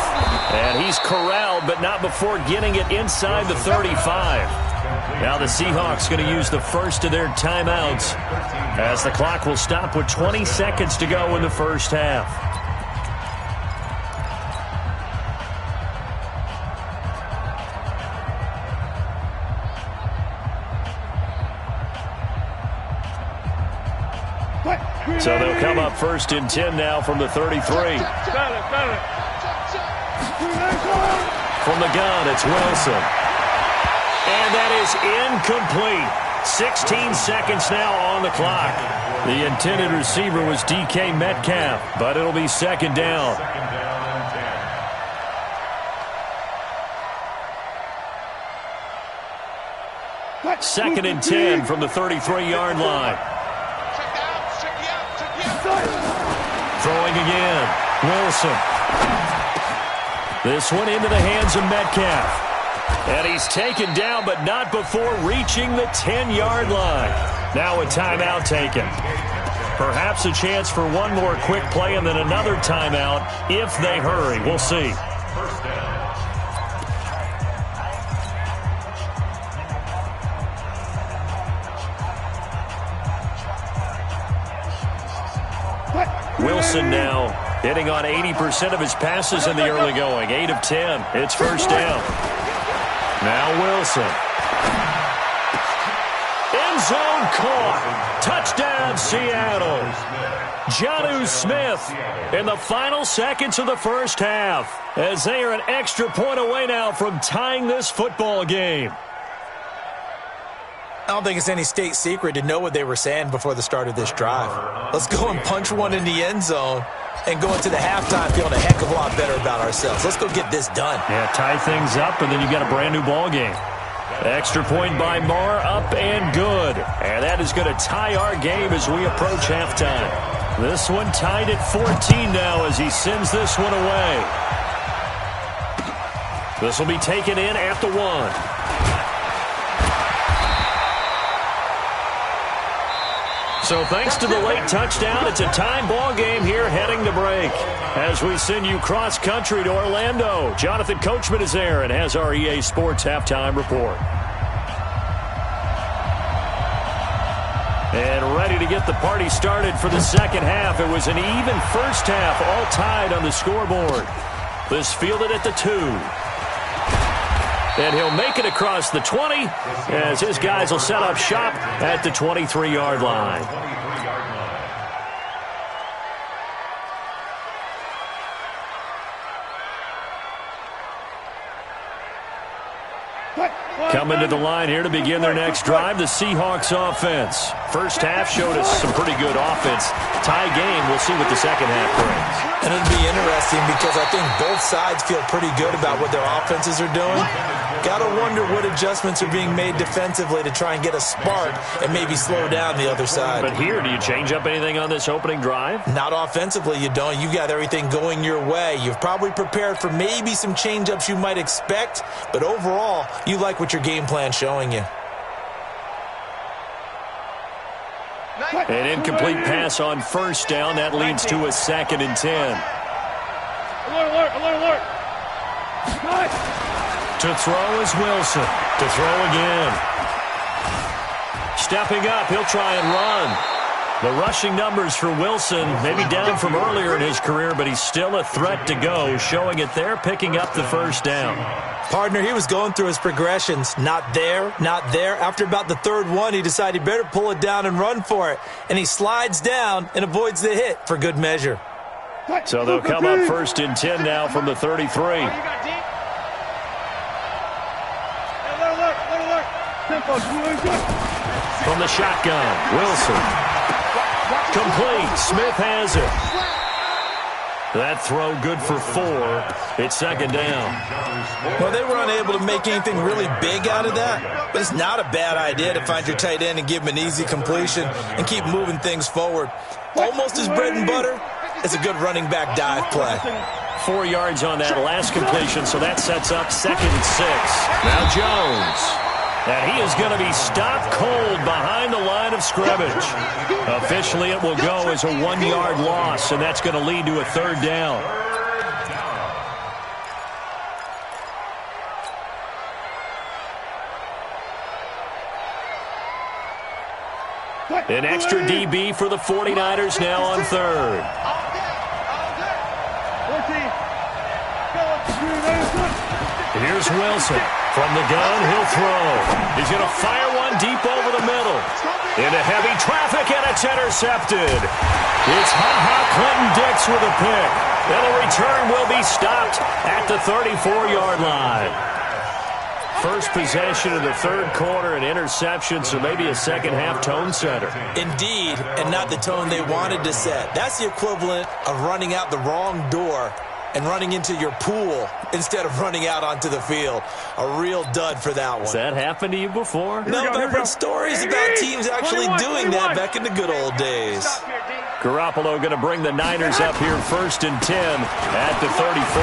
And he's corralled, but not before getting it inside the 35. Now the Seahawks going to use the first of their timeouts as the clock will stop with 20 seconds to go in the 1st half. So they'll come up 1st and 10 now from the 33. From the gun, it's Wilson. And that is incomplete. 16 seconds now on the clock. The intended receiver was DK Metcalf, but it'll be 2nd down. Second and 10 from the 33-yard line. Throwing again. Wilson. This one into the hands of Metcalf. And he's taken down, but not before reaching the 10-yard line. Now a timeout taken. Perhaps a chance for one more quick play and then another timeout if they hurry. We'll see. Wilson now hitting on 80% of his passes in the early going. 8 of 10. It's 1st down. Now Wilson. End zone caught. Touchdown Seattle. Jonnu Smith in the final seconds of the 1st half as they are an extra point away now from tying this football game. I don't think it's any state secret to know what they were saying before the start of this drive. Let's go and punch one in the end zone and go into the halftime feeling a heck of a lot better about ourselves. Let's go get this done. Yeah, tie things up, and then you got a brand new ball game. Extra point by Marr, up and good. And that is going to tie our game as we approach halftime. This one tied at 14 now as he sends this one away. This will be taken in at the 1. So thanks to the late touchdown, it's a time ball game here heading to break. As we send you cross-country to Orlando, Jonathan Coachman is there and has our EA Sports halftime report. And ready to get the party started for the 2nd half. It was an even 1st half, all tied on the scoreboard. This fielded at the 2. And he'll make it across the 20 as his guys will set up shop at the 23-yard line. Coming to the line here to begin their next drive, the Seahawks offense. 1st half showed us some pretty good offense. Tie game, we'll see what the 2nd half brings. And it'll be interesting because I think both sides feel pretty good about what their offenses are doing. Got to wonder what adjustments are being made defensively to try and get a spark and maybe slow down the other side. But here, do you change up anything on this opening drive? Not offensively, you don't. You got everything going your way. You've probably prepared for maybe some change-ups you might expect, but overall, you like what your game plan's showing you. An incomplete pass on first down. That leads to a 2nd and 10. Alert. To throw is Wilson. To throw again. Stepping up, he'll try and run. The rushing numbers for Wilson, maybe down from earlier in his career, but he's still a threat to go, showing it there, picking up the first down. Partner, he was going through his progressions. Not there, not there. After about the third one, he decided he better pull it down and run for it. And he slides down and avoids the hit for good measure. So they'll come up 1st and 10 now from the 33. From the shotgun, Wilson. Complete. Smith has it. That throw good for 4. It's 2nd down. Well, they were unable to make anything really big out of that, but it's not a bad idea to find your tight end and give him an easy completion and keep moving things forward. Almost his bread and butter. It's a good running back dive play. 4 yards on that last completion, so that sets up 2nd and 6. Now Jones. And he is going to be stopped cold behind the line of scrimmage. Officially, it will go as a 1-yard loss, and that's going to lead to a 3rd down. An extra DB for the 49ers now on 3rd. Here's Wilson. From the gun, he'll throw. He's going to fire one deep over the middle. Into heavy traffic, and it's intercepted. It's Ha-Ha Clinton-Dix with a pick. And the return will be stopped at the 34-yard line. First possession of the 3rd quarter, an interception, so maybe a second-half tone setter. Indeed, and not the tone they wanted to set. That's the equivalent of running out the wrong door and running into your pool instead of running out onto the field. A real dud for that one. Has that happened to you before? No, but I've heard stories about teams actually doing that back in the good old days. Garoppolo going to bring the Niners up here 1st and 10 at the 34.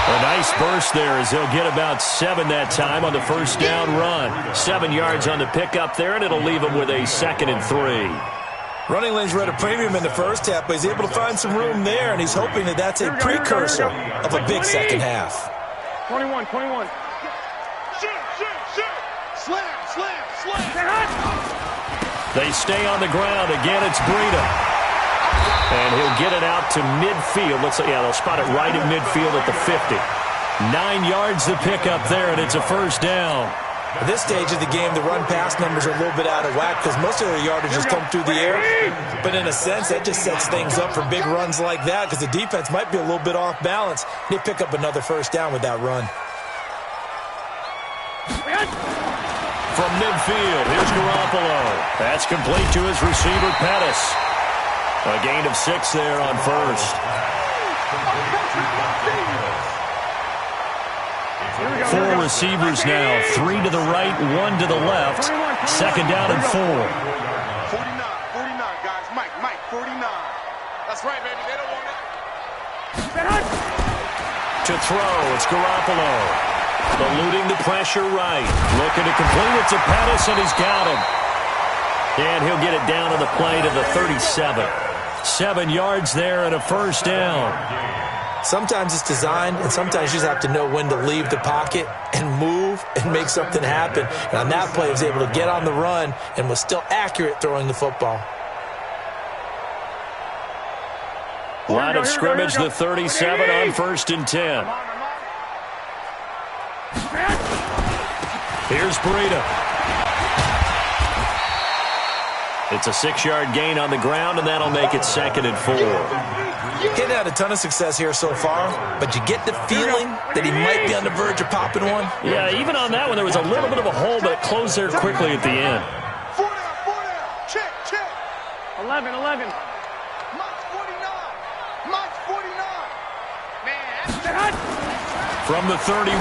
A nice burst there as they'll get about 7 that time on the first down run. 7 yards on the pickup there, and it'll leave them with a 2nd and 3. Running lanes were at a premium in the first half, but he's able to find some room there, and he's hoping that that's a precursor of a big second half. 21. Shoot. Slam. They stay on the ground. Again, it's Breida. And he'll get it out to midfield. They'll spot it right at midfield at the 50. 9 yards to pick up there, and it's a first down. At this stage of the game, the run-pass numbers are a little bit out of whack because most of their yardage has come through the air. But in a sense, that just sets things up for big runs like that because the defense might be a little bit off balance. They pick up another first down with that run. From midfield, here's Garoppolo. That's complete to his receiver, Pettis. A gain of 6 there on first. 4 receivers now, 3 to the right, 1 to the left. 2nd down and 4. 49, guys. Mike, 49. That's right, baby. They don't want it. To throw, it's Garoppolo. Eluding the pressure right. Looking to complete it to Pettis, and he's got him. And he'll get it down on the play to the 37. 7 yards there and a first down. Sometimes it's designed, and sometimes you just have to know when to leave the pocket and move and make something happen. And on that play, he was able to get on the run and was still accurate throwing the football. Line of scrimmage, the 37 on 1st and 10. Here's Breida. It's a 6-yard gain on the ground, and that'll make it 2nd and 4. He's had a ton of success here so far, but you get the feeling that he might be on the verge of popping one. Yeah, even on that one, there was a little bit of a hole, but it closed there quickly at the end. 4 down. Check. 11. Mike's 49. Man. From the 31,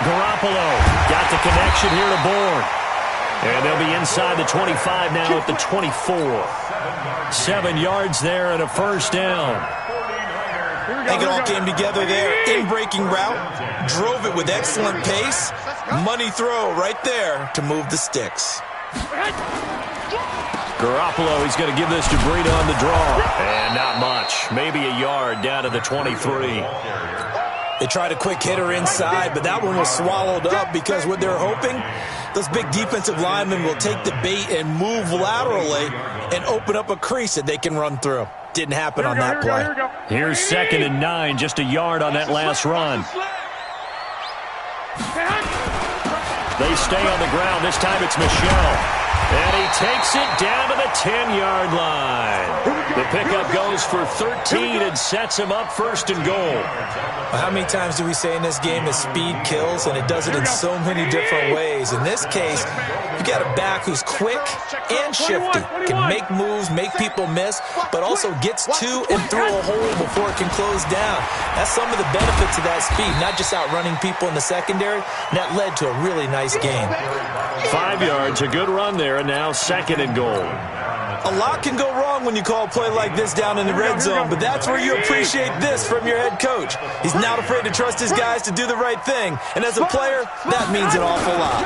Garoppolo got the connection here to Bourne. And they'll be inside the 25 now at the 24. 7 yards there and a first down. I think it all came together there. In-breaking route, drove it with excellent pace. Money throw right there to move the sticks. Garoppolo, he's going to give this to Breida on the draw. And not much. Maybe a yard down to the 23. They tried a quick hitter inside, but that one was swallowed up because what they're hoping, those big defensive linemen will take the bait and move laterally and open up a crease that they can run through. Didn't happen on that play. Here's 2nd and 9, just a yard on that last run. They stay on the ground. This time it's Michel. And he takes it down to the 10-yard line. The pickup goes for 13 and sets him up 1st and goal. Well, how many times do we say in this game that speed kills, and it does it in so many different ways? In this case, you got a back who's quick and shifty, can make moves, make people miss, but also gets to and through a hole before it can close down. That's some of the benefits of that speed, not just outrunning people in the secondary. And that led to a really nice game. 5 yards, a good run there, and now 2nd and goal. A lot can go wrong when you call a play like this down in the red zone, but that's where you appreciate this from your head coach. He's not afraid to trust his guys to do the right thing, and as a player, that means an awful lot.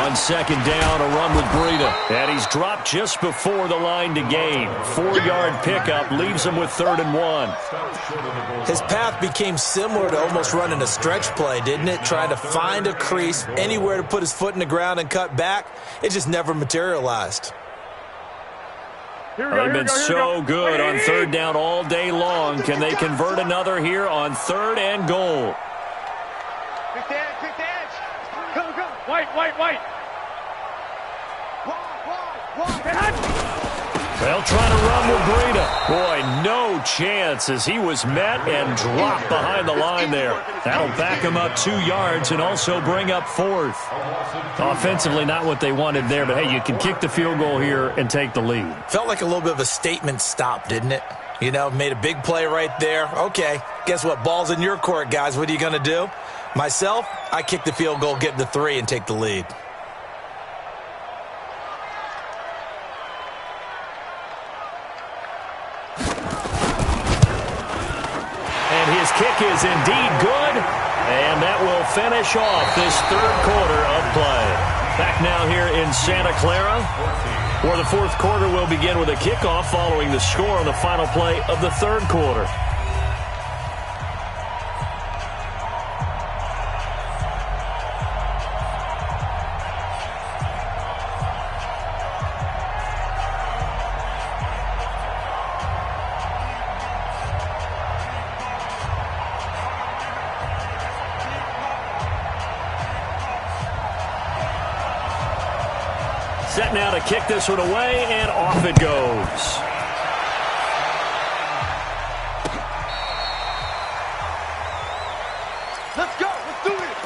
On 2nd down, a run with Breida, and he's dropped just before the line to gain. 4-yard pickup leaves him with 3rd and 1. His path became similar to almost running a stretch play, didn't it? Trying to find a crease, anywhere to put his foot in the ground and cut back. It just never materialized. They've been so good on 3rd down all day long. Can they convert another here on 3rd and goal? Quick the edge. Go. White. They'll try to run with Breida. Boy, no chance as he was met and dropped behind the line there. That'll back him up 2 yards and also bring up 4th. Offensively, not what they wanted there, but hey, you can kick the field goal here and take the lead. Felt like a little bit of a statement stop, didn't it? You know, made a big play right there. Okay, guess what? Ball's in your court, guys. What are you going to do? Myself, I kick the field goal, get the 3, and take the lead. His kick is indeed good, and that will finish off this 3rd quarter of play. Back now here in Santa Clara, where the 4th quarter will begin with a kickoff following the score on the final play of the 3rd quarter. Set now to kick this one away, and off it goes. Let's go. Let's do it.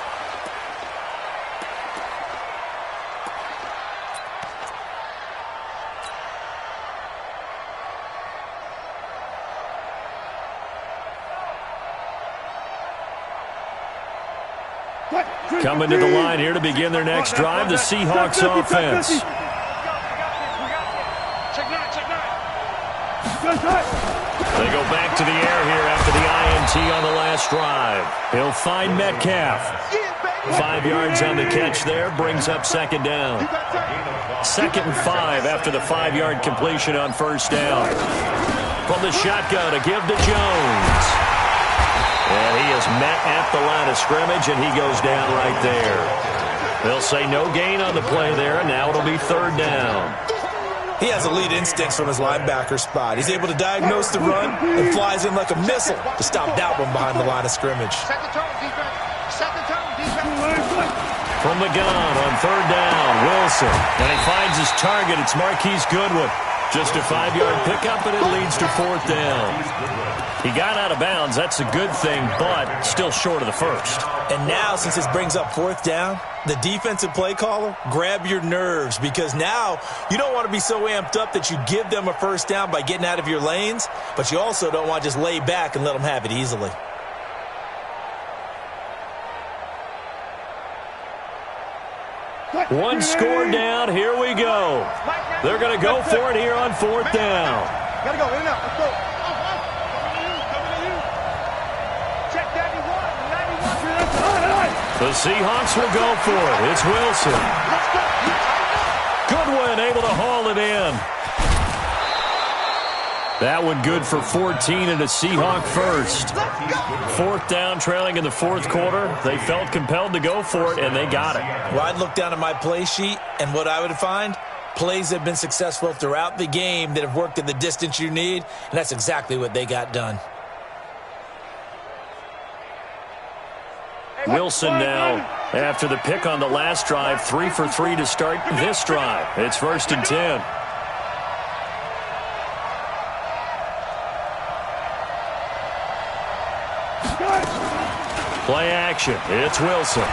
Coming to the line here to begin their next drive, the Seahawks offense. They go back to the air here after the INT on the last drive. He'll find Metcalf. 5 yards on the catch there, brings up 2nd down. 2nd and 5 after the 5-yard completion on 1st down. From the shotgun to give to Jones. And he is met at the line of scrimmage, and he goes down right there. They'll say no gain on the play there, and now it'll be 3rd down. He has elite instincts from his linebacker spot. He's able to diagnose the run and flies in like a missile to stop that one behind the line of scrimmage. Set the tone, defense. Set the tone, defense. From the gun on 3rd down, Wilson. And he finds his target. It's Marquise Goodwin. Just a 5-yard pickup, and it leads to 4th down. He got out of bounds. That's a good thing, but still short of the 1st. And now, since this brings up 4th down, the defensive play caller, grab your nerves, because now you don't want to be so amped up that you give them a 1st down by getting out of your lanes, but you also don't want to just lay back and let them have it easily. One score down. Here we go. They're going to go for it here on 4th down. Gotta go, in and out. Let's go. Check 91. The Seahawks will go for it. It's Wilson. Goodwin able to haul it in. That one good for 14 and a Seahawk first. 4th down, trailing in the 4th quarter. They felt compelled to go for it, and they got it. Well, I'd look down at my play sheet, and what I would find, plays that have been successful throughout the game that have worked at the distance you need, and that's exactly what they got done. Wilson now, after the pick on the last drive, 3 for 3 to start this drive. It's 1st and 10. Play action. It's Wilson.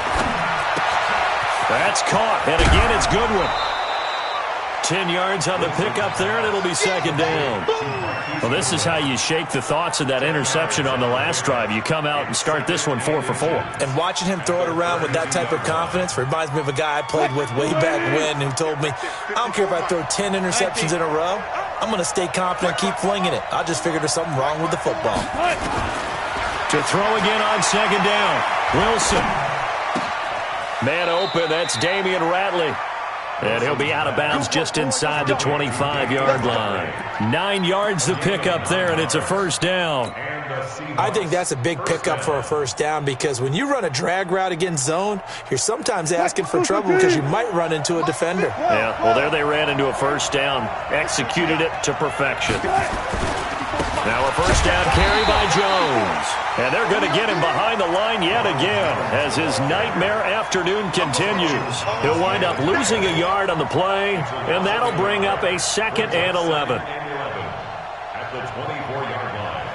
That's caught. And again, it's Goodwin. 10 yards on the pickup there, and it'll be 2nd down. Well, this is how you shake the thoughts of that interception on the last drive. You come out and start this one 4 for 4. And watching him throw it around with that type of confidence reminds me of a guy I played with way back when who told me, I don't care if I throw 10 interceptions in a row. I'm going to stay confident, keep flinging it. I just figured there's something wrong with the football. To throw again on 2nd down. Wilson. Man open, that's Damian Ratley. And he'll be out of bounds just inside the 25-yard line. 9 yards to pick up there, and it's a 1st down. I think that's a big pickup for a 1st down because when you run a drag route against zone, you're sometimes asking for trouble because you might run into a defender. Yeah, well, there they ran into a 1st down. Executed it to perfection. Now a 1st down carry by Jones. And they're going to get him behind the line yet again as his nightmare afternoon continues. He'll wind up losing a yard on the play, and that'll bring up a 2nd and 11. At the 24-yard line.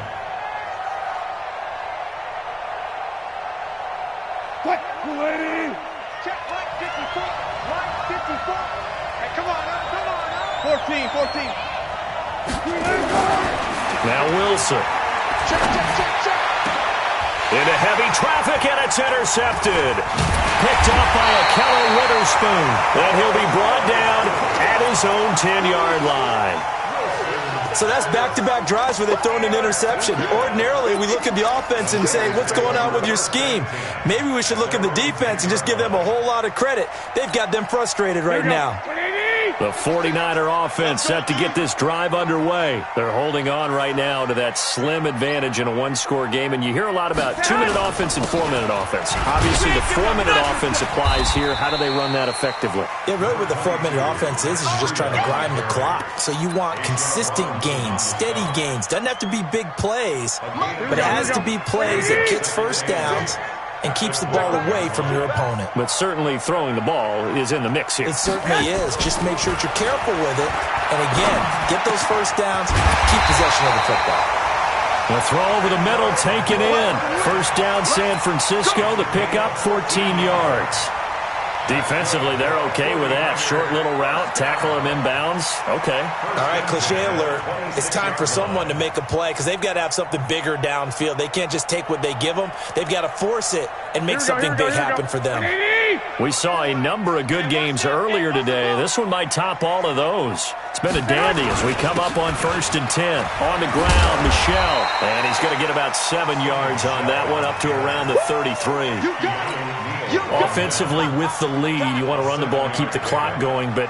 What? Lady? Check line 54. Line 54. Hey, come on now. 14. Now Wilson. Check. Into heavy traffic, and it's intercepted. Picked up by a Keller Witherspoon. And he'll be brought down at his own 10-yard line. So that's back-to-back drives where they've thrown an interception. Ordinarily, we look at the offense and say, what's going on with your scheme? Maybe we should look at the defense and just give them a whole lot of credit. They've got them frustrated right now. The 49er offense set to get this drive underway. They're holding on right now to that slim advantage in a one-score game. And you hear a lot about 2-minute offense and 4-minute offense. Obviously, the 4-minute offense applies here. How do they run that effectively? Yeah, really what the 4-minute offense is you're just trying to grind the clock. So you want consistent gains, steady gains. Doesn't have to be big plays, but it has to be plays that gets 1st downs and keeps the ball away from your opponent. But certainly throwing the ball is in the mix here. It certainly is. Just make sure that you're careful with it. And again, get those 1st downs, keep possession of the football. The throw over the middle, taken in. 1st down, San Francisco. The pickup, 14 yards. Defensively, they're okay with that. Short little route, tackle him inbounds. Okay. All right, cliche alert. It's time for someone to make a play because they've got to have something bigger downfield. They can't just take what they give them. They've got to force it and make something big happen for them. We saw a number of good games earlier today. This one might top all of those. It's been a dandy as we come up on 1st and 10. On the ground, Michel. And he's going to get about 7 yards on that one, up to around the 33. Offensively with the lead, you want to run the ball, keep the clock going, but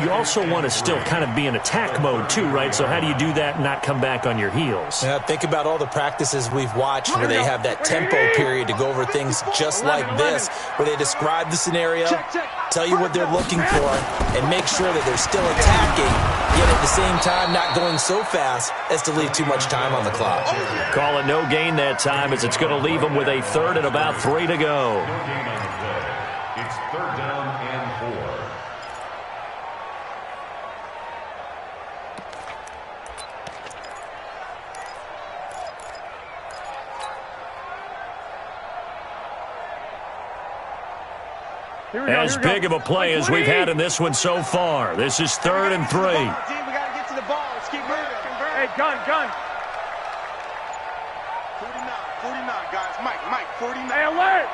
you also want to still kind of be in attack mode too, right? So how do you do that and not come back on your heels? Yeah, think about all the practices we've watched where they have that tempo period to go over things just like this, where they describe the scenario, tell you what they're looking for, and make sure that they're still attacking, yet at the same time not going so fast as to leave too much time on the clock. Call it no gain that time as it's going to leave them with a 3rd and about 3 to go. It's 3rd down and 4. As big of a play as we've had in this one so far. This is 3rd and 3. We got to get to the ball. Let's keep moving. Hey, gun. 49, guys. Mike, 49. Hey, alert.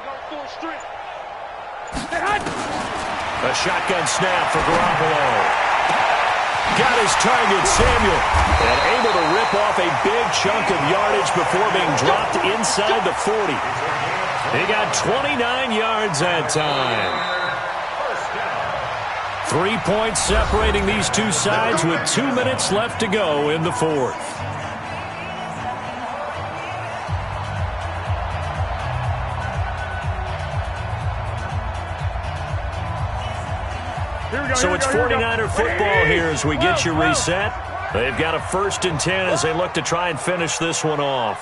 Go full strength. A shotgun snap for Garoppolo. Got his target, Samuel. And able to rip off a big chunk of yardage before being dropped inside the 40. He got 29 yards that time. 3 points separating these two sides with 2 minutes left to go in the fourth. So it's 49er football here as we get you reset. They've got a 1st and 10 as they look to try and finish this one off.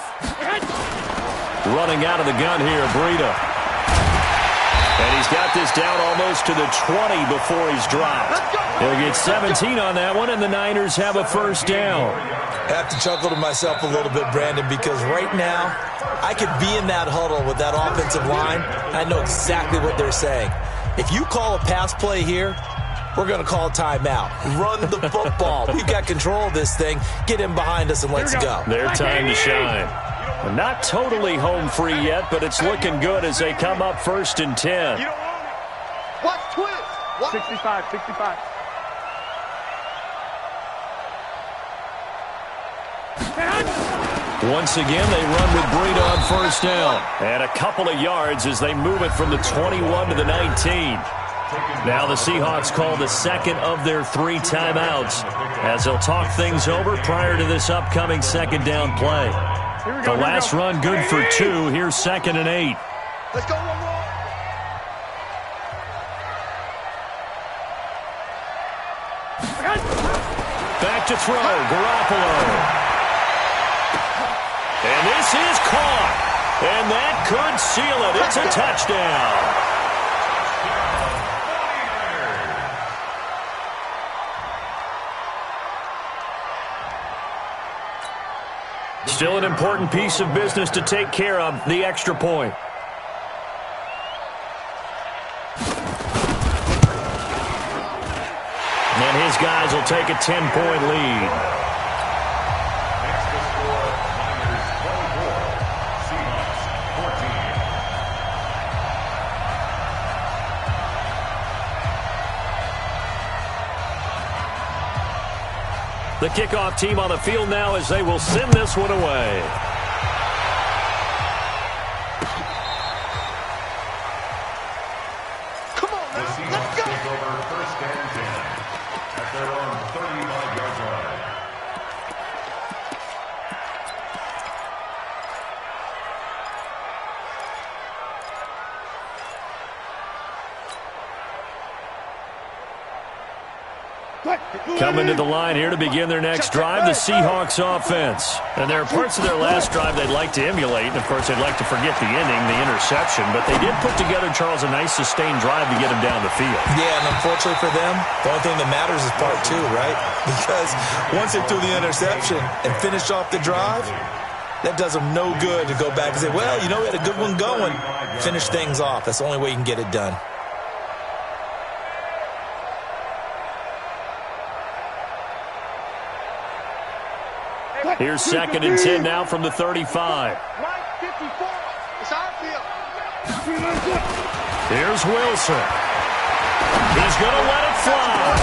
Running out of the gun here, Breida. And he's got this down almost to the 20 before he's dropped. He'll get 17 on that one, and the Niners have a 1st down. I have to chuckle to myself a little bit, Brandon, because right now I could be in that huddle with that offensive line. I know exactly what they're saying. If you call a pass play here, we're going to call a timeout. Run the football. We've got control of this thing. Get in behind us and let's go. Their time to shine. Not totally home free yet, but it's looking good as they come up 1st and 10. You don't want it. Watch twist. 65, 65. Once again, they run with Breida on 1st down. And a couple of yards as they move it from the 21 to the 19. Now the Seahawks call the 2nd of their 3 timeouts as they'll talk things over prior to this upcoming 2nd down play. The last run good for 2. Here's 2nd and 8. Let's go, one more. Back to throw, Garoppolo. And this is caught. And that could seal it. It's a touchdown. Still an important piece of business to take care of, the extra point. And his guys will take a 10-point lead. Next to score, Niners 24, Seahawks 14. The kickoff team on the field now as they will send this one away. Come on, The man. Seahawks Let's go. take over 1st and 10 at their own 35-yard line. Coming to the line here to begin their next drive, the Seahawks offense. And there are parts of their last drive they'd like to emulate. And, of course, they'd like to forget the ending, the interception. But they did put together, Charles, a nice sustained drive to get them down the field. Yeah, and unfortunately for them, the only thing that matters is part 2, right? Because once they threw the interception and finished off the drive, that does them no good to go back and say, well, you know, we had a good one going. Finish things off. That's the only way you can get it done. Here's 2nd and 10 now from the 35. Right 54. It's our field. Here's Wilson. He's going to let it fly.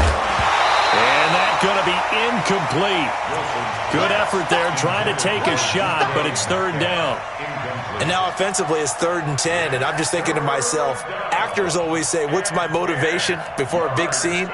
And that's going to be incomplete. Good effort there trying to take a shot, but it's 3rd down. And now offensively it's 3rd and 10, and I'm just thinking to myself, actors always say, what's my motivation before a big scene?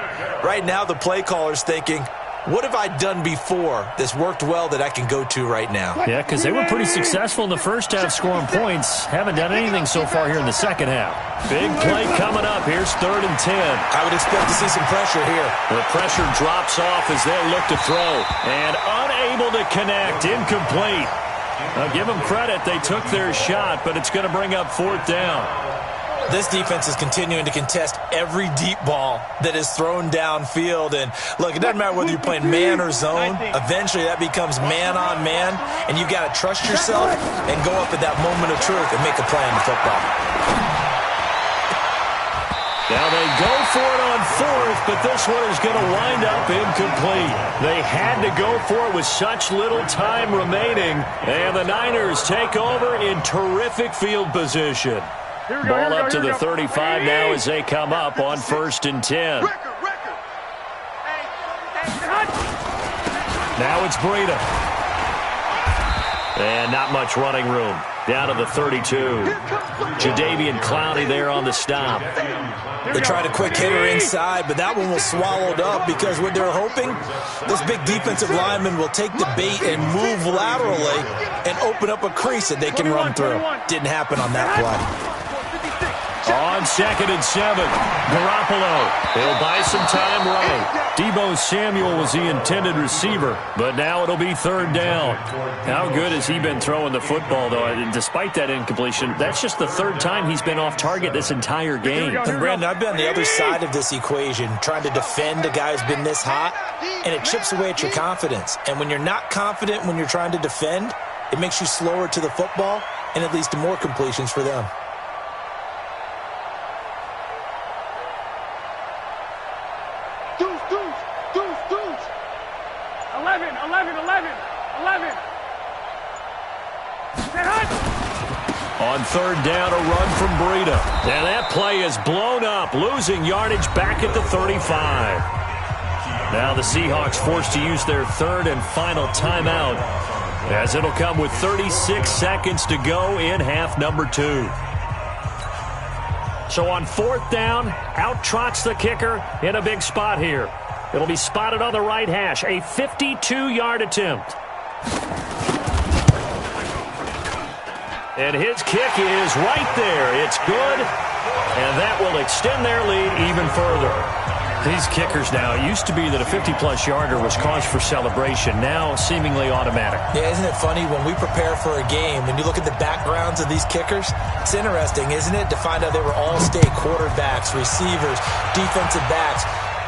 Right now the play caller's thinking, what have I done before that's worked well that I can go to right now? Yeah, because they were pretty successful in the first half scoring points. Haven't done anything so far here in the second half. Big play coming up. Here's 3rd and 10. I would expect to see some pressure here. The pressure drops off as they look to throw. And unable to connect. Incomplete. Now, give them credit. They took their shot, but it's going to bring up 4th down. This defense is continuing to contest every deep ball that is thrown downfield. And, look, it doesn't matter whether you're playing man or zone. Eventually that becomes man on man, and you've got to trust yourself and go up at that moment of truth and make a play on the football. Now they go for it on 4th, but this one is going to wind up incomplete. They had to go for it with such little time remaining, and the Niners take over in terrific field position. Ball up to the 35 now as they come up on 1st and 10. Now it's Breida. And not much running room. down to the 32. Jadeveon Clowney there on the stop. They tried a quick hitter inside, but that one was swallowed up because what they're hoping, this big defensive lineman will take the bait and move laterally and open up a crease that they can run through. Didn't happen on that play. On 2nd and 7, Garoppolo. He'll buy some time right. Deebo Samuel was the intended receiver, but now it'll be 3rd down. How good has he been throwing the football, though? And despite that incompletion, that's just the 3rd time he's been off target this entire game. And Brandon, I've been on the other side of this equation, trying to defend a guy who's been this hot, and it chips away at your confidence. And when you're not confident when you're trying to defend, it makes you slower to the football, and it leads to more completions for them. Deuce. 11. 10. On 3rd down, a run from Breida. And that play is blown up, losing yardage back at the 35. Now the Seahawks forced to use their 3rd and final timeout, as it'll come with 36 seconds to go in half number 2. So on 4th down, out trots the kicker in a big spot here. It'll be spotted on the right hash, a 52-yard attempt. And his kick is right there. It's good, and that will extend their lead even further. These kickers now, it used to be that a 50-plus yarder was cause for celebration, now seemingly automatic. Yeah, isn't it funny when we prepare for a game, when you look at the backgrounds of these kickers, it's interesting, isn't it, to find out they were all-state quarterbacks, receivers, defensive backs,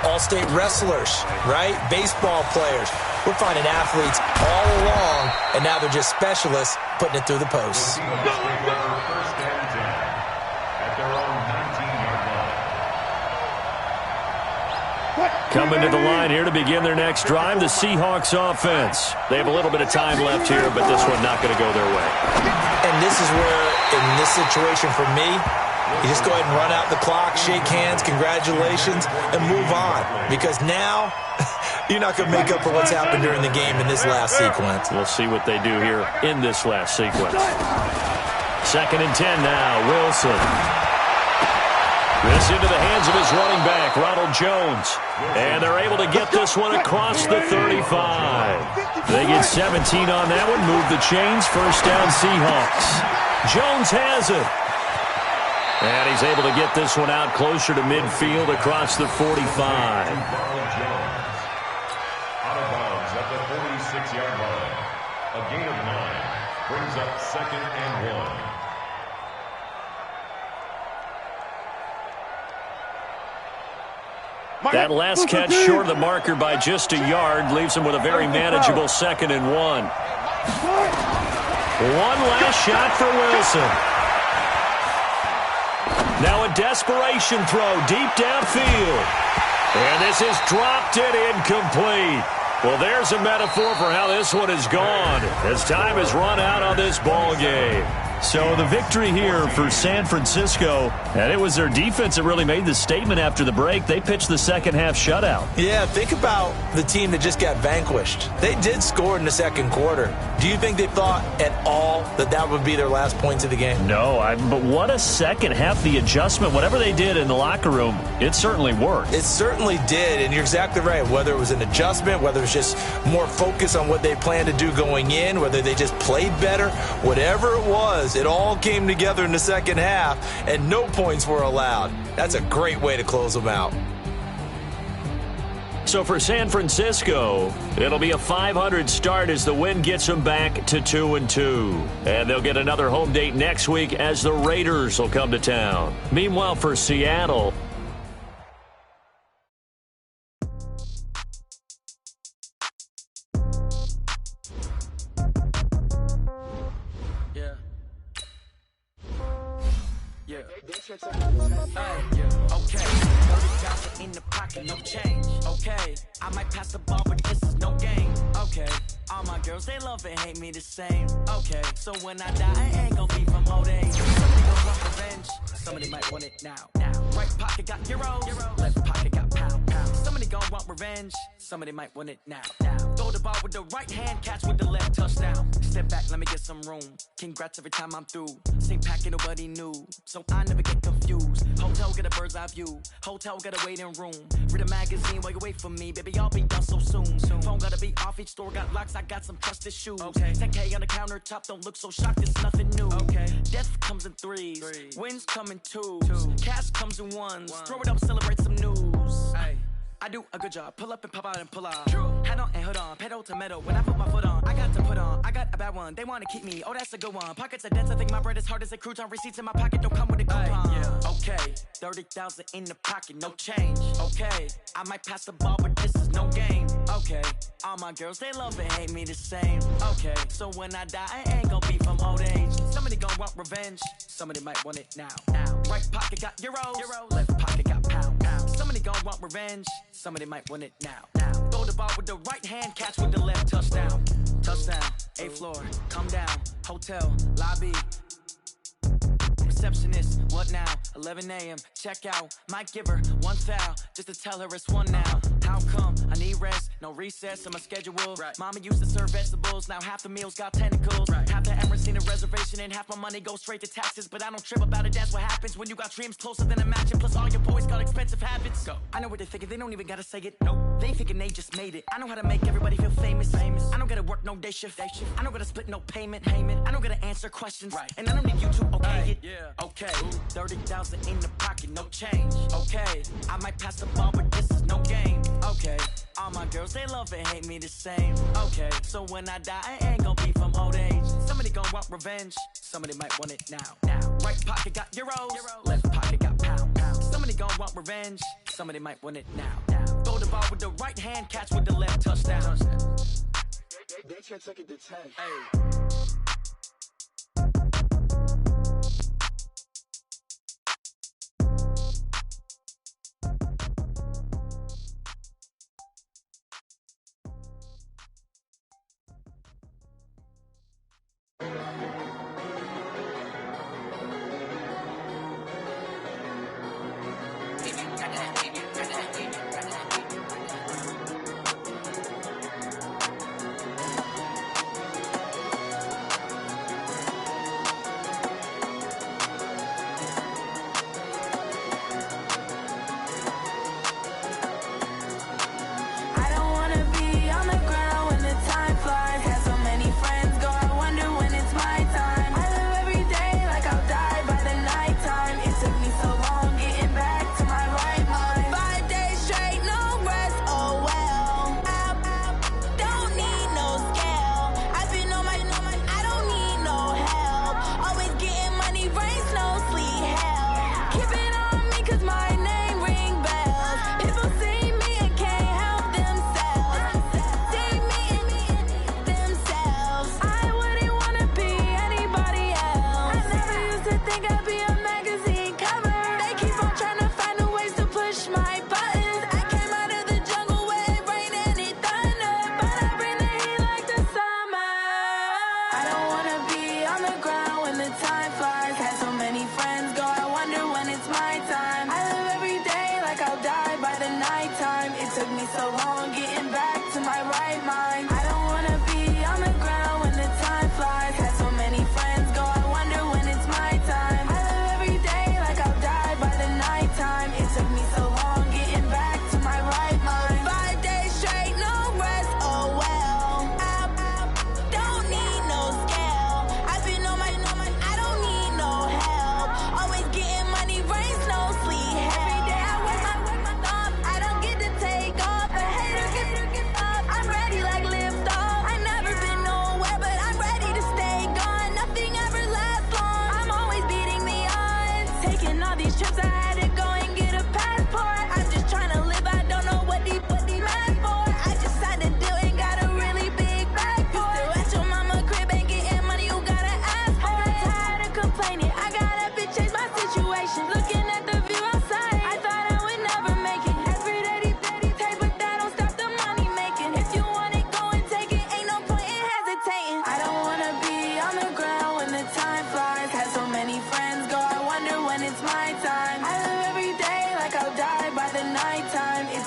all-state wrestlers, right? Baseball players. We're finding athletes all along, and now they're just specialists putting it through the posts. Coming to the line here to begin their next drive, the Seahawks offense. They have a little bit of time left here, but this one not going to go their way. And this is where, in this situation for me, you just go ahead and run out the clock, shake hands, congratulations, and move on. Because now, you're not going to make up for what's happened during the game in this last sequence. We'll see what they do here in this last sequence. 2nd and 10 now, Wilson. This into the hands of his running back, Ronald Jones. And they're able to get this one across the 35. They get 17 on that one, move the chains, 1st down Seahawks. Jones has it. And he's able to get this one out closer to midfield across the 45. Out of bounds at the 46-yard line. A gain of 9 brings up 2nd and 1. That last catch short of the marker by just a yard leaves him with a very manageable 2nd and 1. One last shot for Wilson. Now a desperation throw deep downfield. And this is dropped and incomplete. Well, there's a metaphor for how this one is gone as time has run out on this ball game. So the victory here for San Francisco, and it was their defense that really made the statement after the break. They pitched the second half shutout. Yeah, think about the team that just got vanquished. They did score in the second quarter. Do you think they thought at all that that would be their last points of the game? No, but what a second half. The adjustment, whatever they did in the locker room, it certainly worked. It certainly did, and you're exactly right. Whether it was an adjustment, whether it was just more focus on what they planned to do going in, whether they just played better, whatever it was, it all came together in the second half, and no points were allowed. That's a great way to close them out. So for San Francisco, it'll be a 500 start as the win gets them back to 2-2. And they'll get another home date next week as the Raiders will come to town. Meanwhile, for Seattle, in the pocket, no change. Okay, I might pass the ball, but this is no game. Okay, all my girls, they love and hate me the same. Okay, so when I die, I ain't gonna be from old age. Somebody gon' want revenge, somebody might want it now. Right pocket got euros, left pocket got pound. Somebody gon' want revenge, somebody might want it now. Throw the ball with the right hand, catch with the left, touchdown. Step back, let me get some room. Congrats every time I'm through. Same packet, nobody knew, so I never get confused. Hotel get a bird's eye view. Hotel get a waiting room. Read a magazine while you wait for me, baby. I'll be done so soon. Phone gotta be off. Each store got locks. I got some trusted shoes. Okay. 10K on the countertop. Don't look so shocked. It's nothing new. Okay. Death comes in threes. Wins come in twos. Cash comes in ones. Throw it up, celebrate some news. Hey. I do a good job. Pull up and pop out and pull out. Hat on and hood on. Pedal to metal. When I put my foot on, I got to put on. I got a bad one. They want to keep me. Oh, that's a good one. Pockets are dense. I think my bread is hard as a crouton. Receipts in my pocket don't come with a coupon. Yeah. Okay. 30,000 in the pocket. No change. Okay. I might pass the ball, but this is no game. Okay. All my girls, they love and hate me the same. Okay. So when I die, I ain't gonna be from old age. Somebody gonna want revenge. Somebody might want it now. Right pocket got euros. Left pocket got pound. Somebody gonna want revenge. Somebody might want it now. Throw the ball with the right hand, catch with the left, touchdown. Touchdown, 8th floor, come down, hotel, lobby. Receptionist, what now? 11 a.m., check out. Might give her one foul, just to tell her it's one now. How come? I need rest, no recess in my schedule. Right. Mama used to serve vegetables, now half the meals got tentacles. Right. Half the Emirates seen a reservation and half my money goes straight to taxes. But I don't trip about it, that's what happens when you got dreams closer than a matching. Plus all your boys got expensive habits. Go. I know what they're thinking, they don't even gotta say it. Nope. They thinking they just made it. I know how to make everybody feel famous. I don't gotta work no day shift. I don't gotta split no payment. I don't gotta answer questions. Right. And I don't need you to okay it. Yeah. Okay, 30,000 in the pocket, no change. Okay, I might pass the ball, but this is no game. Okay, all my girls, they love and hate me the same. Okay, so when I die, I ain't gonna be from old age. Somebody gonna want revenge. Somebody might want it now. Right pocket got euros. Left pocket got pound. Somebody gonna want revenge. Somebody might want it now. Throw the ball with the right hand, catch with the left, touchdown. They can't take it to 10. Hey.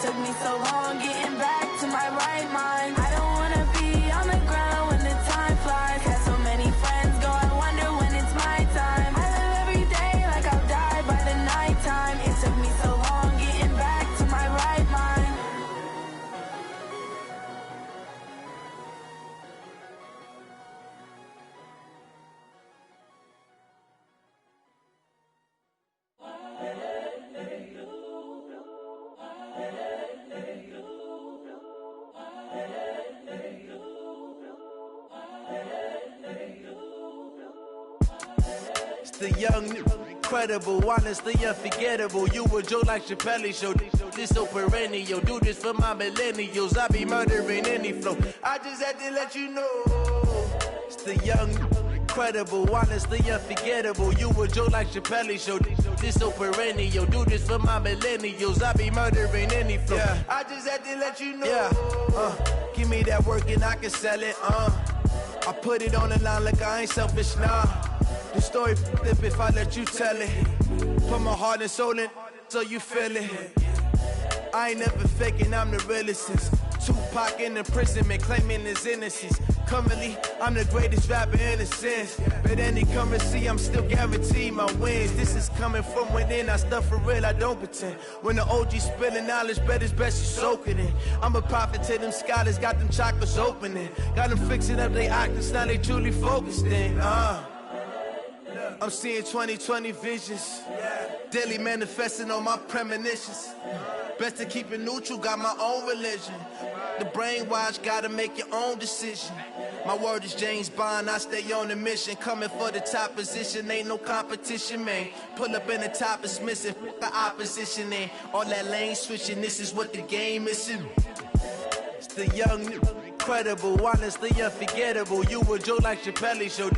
Took me so long getting back to my right mind. I don't wanna be the young, incredible, honestly unforgettable. You a joke like Chappelle Show. This so perennial. Do this for my millennials. I be murdering any flow. I just had to let you know. It's the young, incredible, honestly unforgettable. You a joke like Chappelle Show. This so perennial. Do this for my millennials. I be murdering any flow. Yeah. I just had to let you know. Yeah. Give me that work and I can sell it. I put it on the line like I ain't selfish, nah. The story flip if I let you tell it. Put my heart and soul in so you feel it. I ain't never faking, I'm the realest since Tupac in imprisonment, claiming his innocence. Currently, I'm the greatest rapper in a sense. But any currency, I'm still guaranteed my wins. This is coming from within, I stuff for real, I don't pretend. When the OG spilling knowledge, bet it's best you soak it in. I'm a prophet to them scholars, got them chakras opening. Got them fixing up their octaves, now they truly focused in. I'm seeing 2020 visions. Daily manifesting on my premonitions. Best to keep it neutral, got my own religion. The brainwash, gotta make your own decision. My word is James Bond, I stay on the mission. Coming for the top position, ain't no competition, man. Pull up in the top, it's missing, the opposition in. All that lane switching, this is what the game is. It's the young, incredible, honestly unforgettable. You a joke like Chappelle Show.